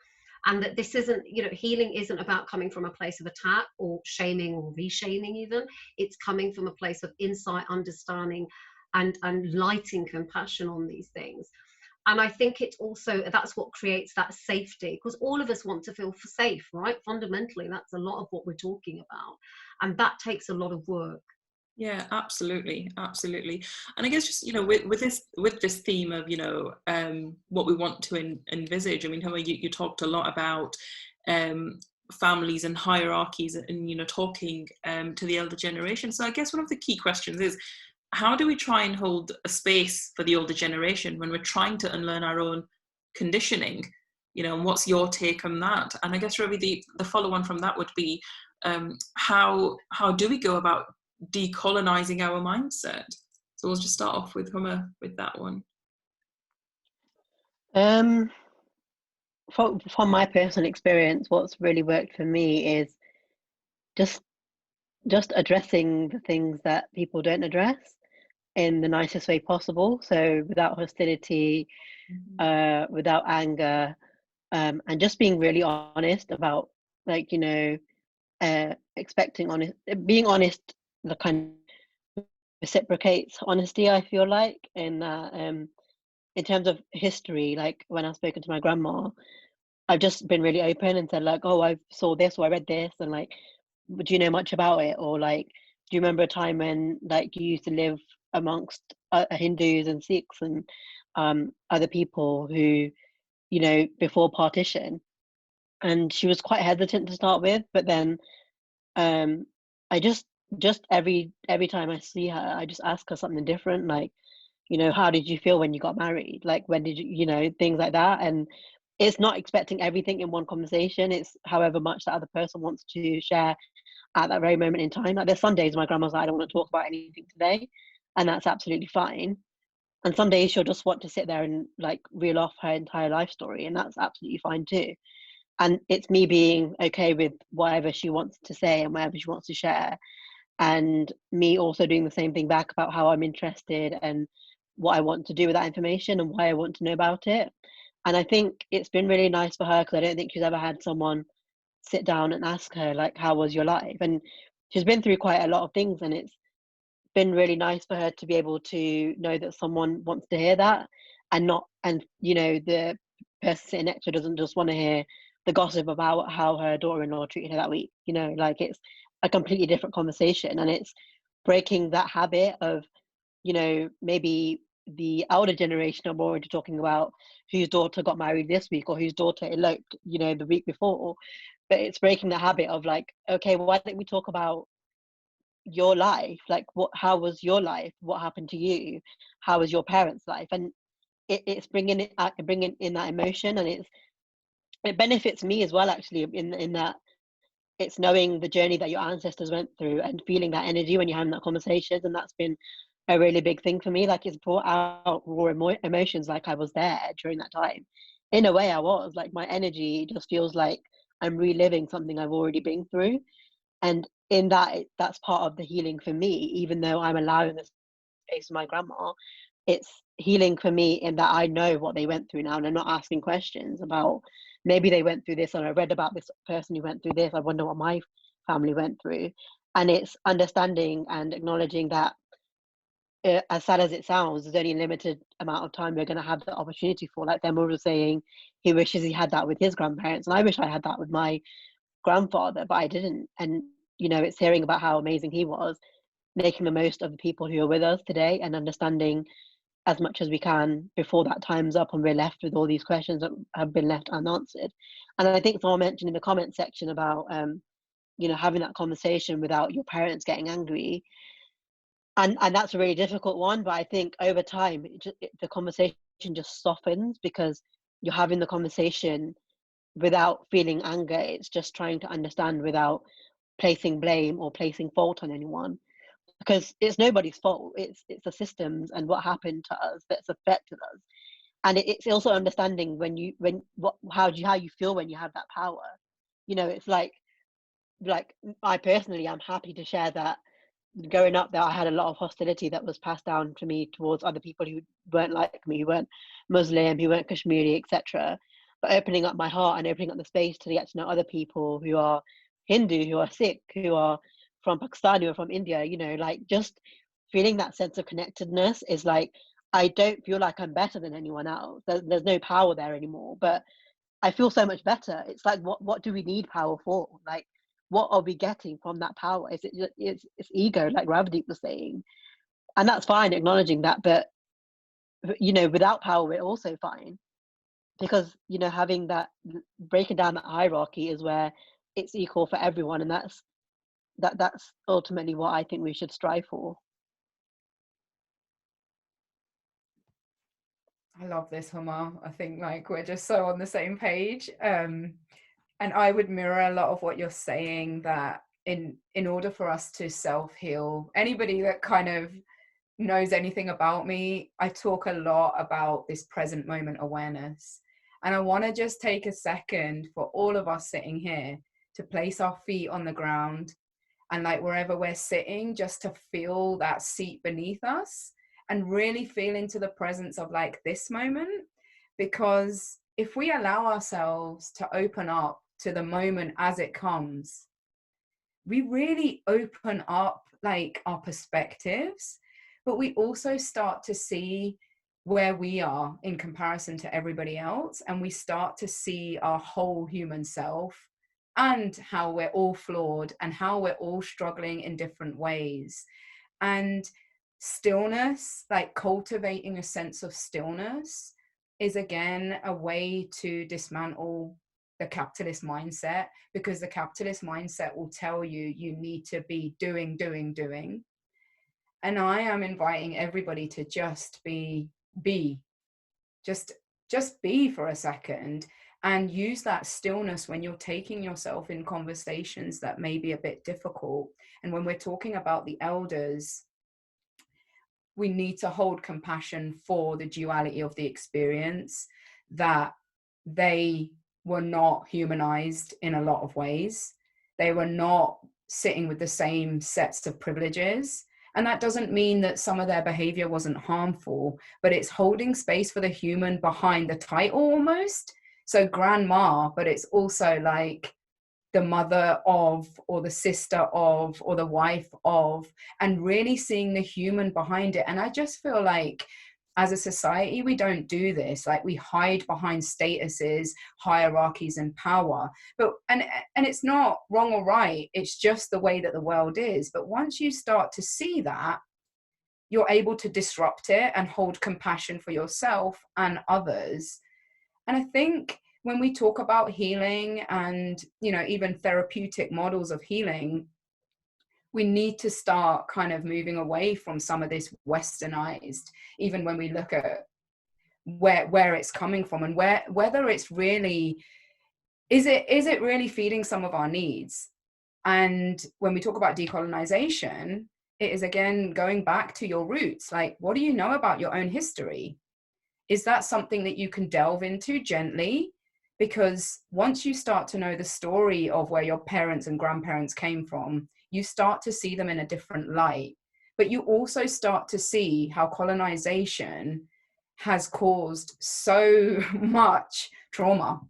And that this isn't, you know, healing isn't about coming from a place of attack or shaming or reshaming even. It's coming from a place of insight, understanding, and lighting compassion on these things. And I think it also, that's what creates that safety, because all of us want to feel safe, right? Fundamentally, that's a lot of what we're talking about. And that takes a lot of work. Yeah, absolutely, absolutely. And I guess just, you know, with this theme of, you know, what we want to envisage. I mean, how you talked a lot about families and hierarchies, and, you know, talking to the elder generation. So I guess one of the key questions is, how do we try and hold a space for the older generation when we're trying to unlearn our own conditioning? You know, and what's your take on that? And I guess, Ravi, the follow on from that would be, how do we go about decolonizing our mindset? So we'll just start off with Hummer with that one. From my personal experience, what's really worked for me is just addressing the things that people don't address in the nicest way possible. So without hostility, without anger, and just being really honest about, like, you know, being honest, the kind of reciprocates honesty, I feel like, in terms of history. Like, when I've spoken to my grandma, I've just been really open and said, like, oh, I saw this, or I read this, and, like, do you know much about it? Or, like, do you remember a time when, like, you used to live amongst Hindus and Sikhs and other people who, you know, before partition? And she was quite hesitant to start with, but then I just every time I see her, I just ask her something different, like, you know, how did you feel when you got married? Like, when did you, you know, things like that. And it's not expecting everything in one conversation. It's however much that other person wants to share at that very moment in time. Like, there's some days my grandma's like, I don't want to talk about anything today, and that's absolutely fine. And some days she'll just want to sit there and, like, reel off her entire life story, and that's absolutely fine too. And it's me being okay with whatever she wants to say and whatever she wants to share, and me also doing the same thing back about how I'm interested and what I want to do with that information and why I want to know about it. And I think it's been really nice for her, because I don't think she's ever had someone sit down and ask her, like, how was your life? And she's been through quite a lot of things, and it's been really nice for her to be able to know that someone wants to hear that, and you know, the person sitting next to her doesn't just want to hear the gossip about how her daughter-in-law treated her that week. You know, like, it's a completely different conversation, and it's breaking that habit of, you know, maybe the elder generation are more into talking about whose daughter got married this week or whose daughter eloped, you know, the week before. But it's breaking the habit of, like, okay, well, why don't we talk about your life? Like, how was your life? What happened to you? How was your parents' life? And it's bringing in that emotion, and it benefits me as well, actually, in that it's knowing the journey that your ancestors went through and feeling that energy when you're having that conversation. And that's been a really big thing for me. Like, it's brought out raw emotions, like I was there during that time. In a way, I was, like, my energy just feels like I'm reliving something I've already been through. And in that, that's part of the healing for me. Even though I'm allowing the space of my grandma, it's healing for me in that I know what they went through now, and I'm not asking questions about, maybe they went through this, and I read about this person who went through this, I wonder what my family went through. And it's understanding and acknowledging that, as sad as it sounds, there's only a limited amount of time we're going to have the opportunity for. Like Demar was saying, he wishes he had that with his grandparents, and I wish I had that with my grandfather, but I didn't. And, you know, it's hearing about how amazing he was, making the most of the people who are with us today, and understanding as much as we can before that time's up and we're left with all these questions that have been left unanswered. And I think someone mentioned in the comment section about, you know, having that conversation without your parents getting angry. And that's a really difficult one, but I think over time, the conversation just softens, because you're having the conversation without feeling anger. It's just trying to understand without placing blame or placing fault on anyone, because it's nobody's fault. It's the systems and what happened to us that's affected us. And it's also understanding how you feel when you have that power. You know, it's like I personally, I'm happy to share that growing up there, I had a lot of hostility that was passed down to me towards other people who weren't like me, who weren't Muslim, who weren't Kashmiri, etc. But opening up my heart and opening up the space to get to know other people who are Hindu, who are Sikh, who are from Pakistan, who are from India, you know, like, just feeling that sense of connectedness is like, I don't feel like I'm better than anyone else. There's no power there anymore, but I feel so much better. It's like, what do we need power for? Like, what are we getting from that power? Is it it's ego, like Ravdeep was saying, and that's fine, acknowledging that. But you know, without power, we're also fine, because you know, having that, breaking down that hierarchy is where it's equal for everyone, and that's ultimately what I think we should strive for. I love this, Huma. I think like we're just so on the same page. And I would mirror a lot of what you're saying, that in order for us to self-heal, anybody that kind of knows anything about me, I talk a lot about this present moment awareness. And I want to just take a second for all of us sitting here to place our feet on the ground, and like wherever we're sitting, just to feel that seat beneath us and really feel into the presence of like this moment. Because if we allow ourselves to open up to the moment as it comes, we really open up like our perspectives, but we also start to see where we are in comparison to everybody else, and we start to see our whole human self, and how we're all flawed and how we're all struggling in different ways. And stillness, like cultivating a sense of stillness, is again a way to dismantle the capitalist mindset, because the capitalist mindset will tell you you need to be doing. And I am inviting everybody to just be, just be for a second, and use that stillness when you're taking yourself in conversations that may be a bit difficult. And when we're talking about the elders, we need to hold compassion for the duality of the experience, that they were not humanized in a lot of ways. They were not sitting with the same sets of privileges. And that doesn't mean that some of their behavior wasn't harmful, but it's holding space for the human behind the title almost. So grandma, but it's also like the mother of, or the sister of, or the wife of, and really seeing the human behind it. And I just feel like as a society, we don't do this. Like we hide behind statuses, hierarchies, and power. But and it's not wrong or right. It's just the way that the world is. But once you start to see that, you're able to disrupt it and hold compassion for yourself and others. And I think when we talk about healing and, you know, even therapeutic models of healing, we need to start kind of moving away from some of this westernized, even when we look at where it's coming from, and whether it's really, is it really feeding some of our needs? And when we talk about decolonization, it is again going back to your roots. Like, what do you know about your own history? Is that something that you can delve into gently? Because once you start to know the story of where your parents and grandparents came from, you start to see them in a different light. But you also start to see how colonization has caused so much trauma.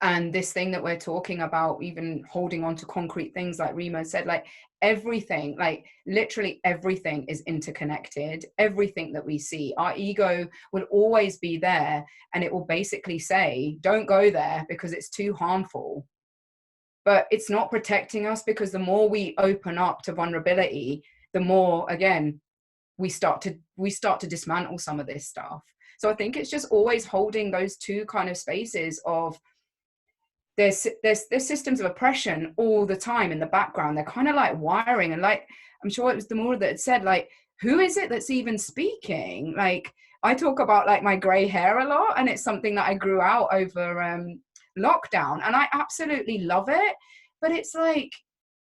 And this thing that we're talking about, even holding on to concrete things, like Rima said, like everything, like literally everything is interconnected. Everything that we see, our ego will always be there, and it will basically say, don't go there because it's too harmful. But it's not protecting us, because the more we open up to vulnerability, the more, again, we start to dismantle some of this stuff. So I think it's just always holding those two kind of spaces of, there's systems of oppression all the time in the background. They're kind of like wiring, and like, I'm sure it was Demura that had said, like, who is it that's even speaking? Like, I talk about like my gray hair a lot, and it's something that I grew out over lockdown, and I absolutely love it. But it's like,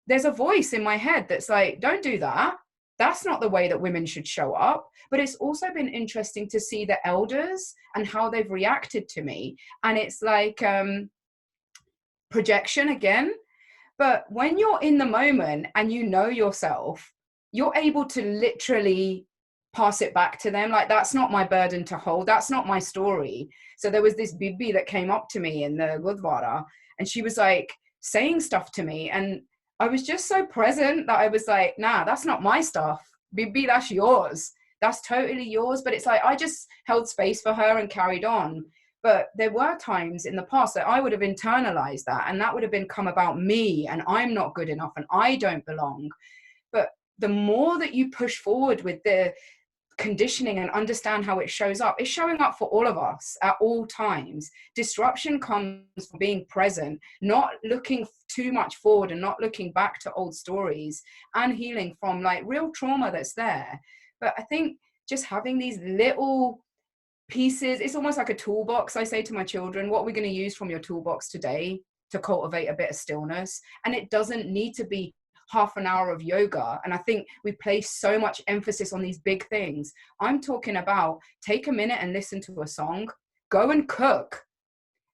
there's a voice in my head that's like, don't do that. That's not the way that women should show up. But it's also been interesting to see the elders and how they've reacted to me. And it's like, projection again. But when you're in the moment and you know yourself, you're able to literally pass it back to them. Like, that's not my burden to hold. That's not my story. So there was this Bibi that came up to me in the Gurdwara, and she was like saying stuff to me. And I was just so present that I was like, nah, that's not my stuff. Bibi, that's yours. That's totally yours. But it's like, I just held space for her and carried on. But there were times in the past that I would have internalized that, and that would have been come about me, and I'm not good enough and I don't belong. But the more that you push forward with the conditioning and understand how it shows up, it's showing up for all of us at all times. Disruption comes from being present, not looking too much forward and not looking back to old stories, and healing from like real trauma that's there. But I think just having these little pieces, it's almost like a toolbox. I say to my children, what are we going to use from your toolbox today to cultivate a bit of stillness? And it doesn't need to be half an hour of yoga. And I think we place so much emphasis on these big things. I'm talking about take a minute and listen to a song, go and cook,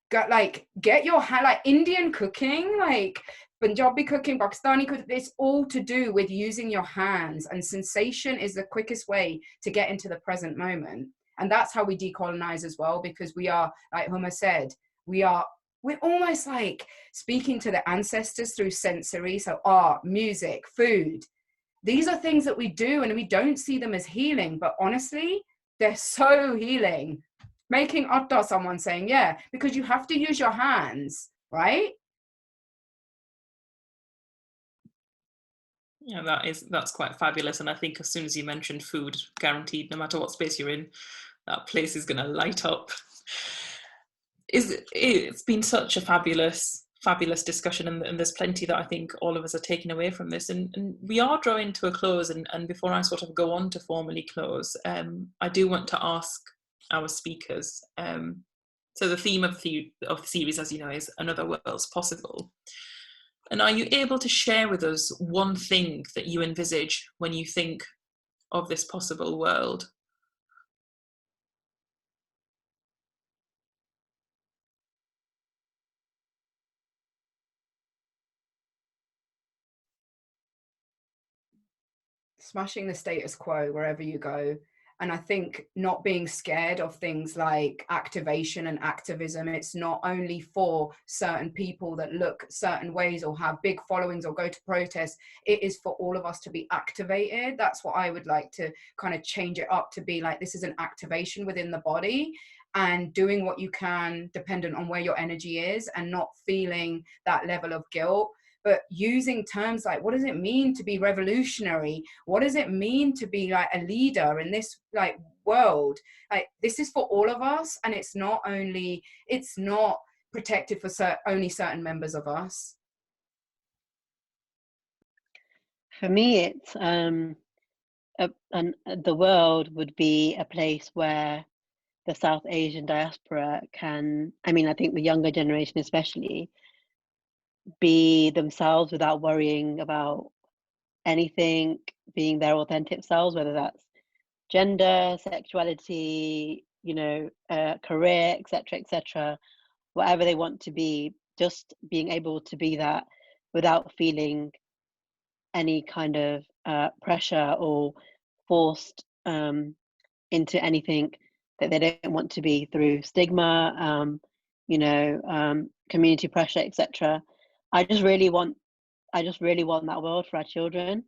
get your hand, like Indian cooking, like Punjabi cooking, Pakistani cooking, it's all to do with using your hands, and sensation is the quickest way to get into the present moment. And that's how we decolonize as well, because we are, like Huma said, we're almost like speaking to the ancestors through sensory. So art, music, food, these are things that we do and we don't see them as healing, but honestly, they're so healing. Making atta, someone saying, yeah, because you have to use your hands, right? Yeah, that's quite fabulous. And I think as soon as you mentioned food, guaranteed, no matter what space you're in, that place is going to light up. It's been such a fabulous discussion, and there's plenty that I think all of us are taking away from this, and we are drawing to a close, and before I sort of go on to formally close, I do want to ask our speakers, so the theme of the series, as you know, is Another World's Possible. And are you able to share with us one thing that you envisage when you think of this possible world? Smashing the status quo wherever you go. And I think not being scared of things like activation and activism, it's not only for certain people that look certain ways or have big followings or go to protests, it is for all of us to be activated. That's what I would like to kind of change it up to be like, this is an activation within the body, and doing what you can dependent on where your energy is, and not feeling that level of guilt, but using terms like, what does it mean to be revolutionary? What does it mean to be like a leader in this like world? Like, this is for all of us, and it's not protected for only certain members of us. For me, it's the world would be a place where the South Asian diaspora can, I think the younger generation especially, be themselves without worrying about anything, being their authentic selves, whether that's gender, sexuality, career, etc., whatever they want to be, just being able to be that without feeling any kind of pressure or forced into anything that they don't want to be through stigma, community pressure, etc. I just really want that world for our children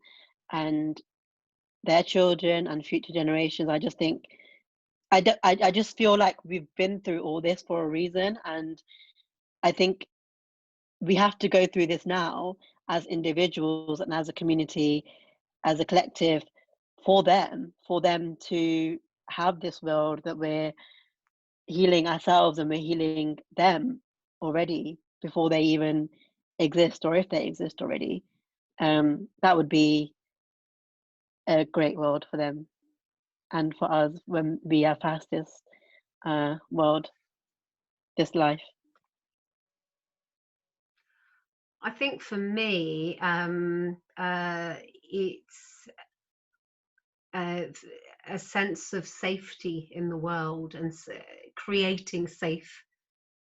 and their children and future generations. I just think I just feel like we've been through all this for a reason, and I think we have to go through this now as individuals and as a community, as a collective, for them to have this world that we're healing ourselves and we're healing them already before they even exist, or if they exist already. That would be a great world for them and for us when we have passed this world, this life. I think for me, it's a sense of safety in the world, and creating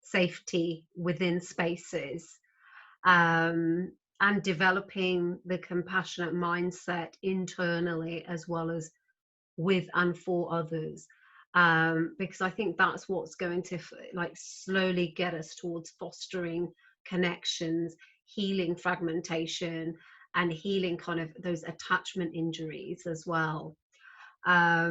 safety within spaces, and developing the compassionate mindset internally as well as with and for others, because I think that's what's going to slowly get us towards fostering connections, healing fragmentation, and healing kind of those attachment injuries as well. I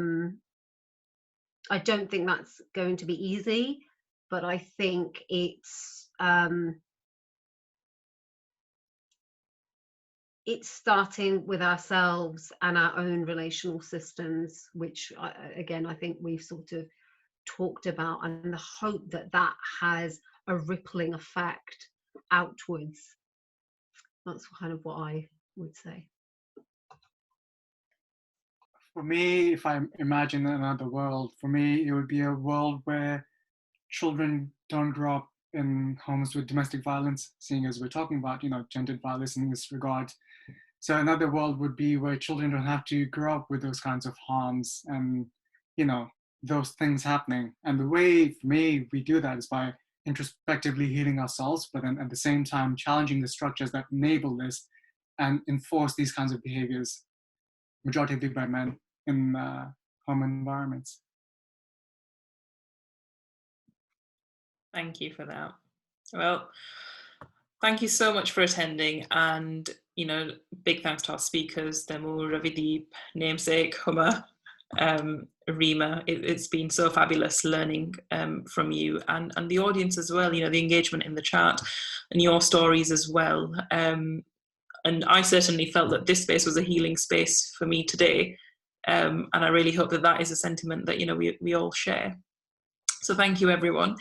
don't think that's going to be easy, but I think it's starting with ourselves and our own relational systems, which again, I think we've sort of talked about, and the hope that that has a rippling effect outwards. That's kind of what I would say. For me, if I imagine another world, for me, it would be a world where children don't grow up in homes with domestic violence, seeing as we're talking about, gendered violence in this regard. So another world would be where children don't have to grow up with those kinds of harms and, those things happening. And the way, for me, we do that is by introspectively healing ourselves, but then at the same time challenging the structures that enable this and enforce these kinds of behaviors, majority by men in home environments. Thank you for that. Well, thank you so much for attending, and big thanks to our speakers, Demu, Ravideep, namesake, Hummer, Rima. It's been so fabulous learning from you and the audience as well, the engagement in the chat and your stories as well. And I certainly felt that this space was a healing space for me today. And I really hope that that is a sentiment that, we all share. So thank you, everyone.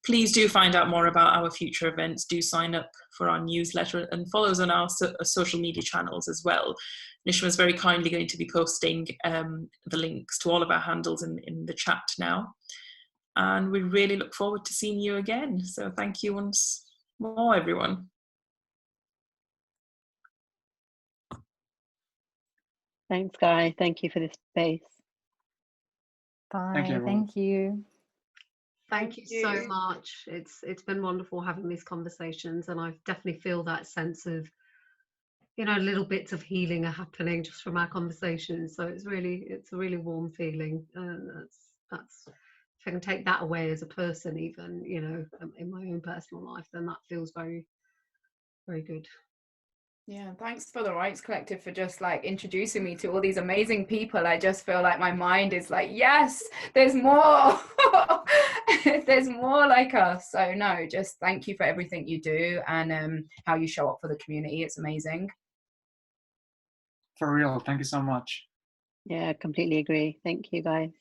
Please do find out more about our future events. Do sign up for our newsletter and follow us on our social media channels as well. Nishma is very kindly going to be posting the links to all of our handles in the chat now. And we really look forward to seeing you again. So thank you once more, everyone. Thanks, Guy. Thank you for this space. Bye. Thank you, Thank you. Thank you so much. It's been wonderful having these conversations, and I definitely feel that sense of, little bits of healing are happening just from our conversations. So it's a really warm feeling, and that's if I can take that away as a person, even in my own personal life, then that feels very, very good. Yeah, thanks for the Rights Collective for just introducing me to all these amazing people. I just feel like my mind is yes, there's more. There's more like us. So no, just thank you for everything you do and how you show up for the community. It's amazing. For real, thank you so much. Yeah, completely agree. Thank you, guys.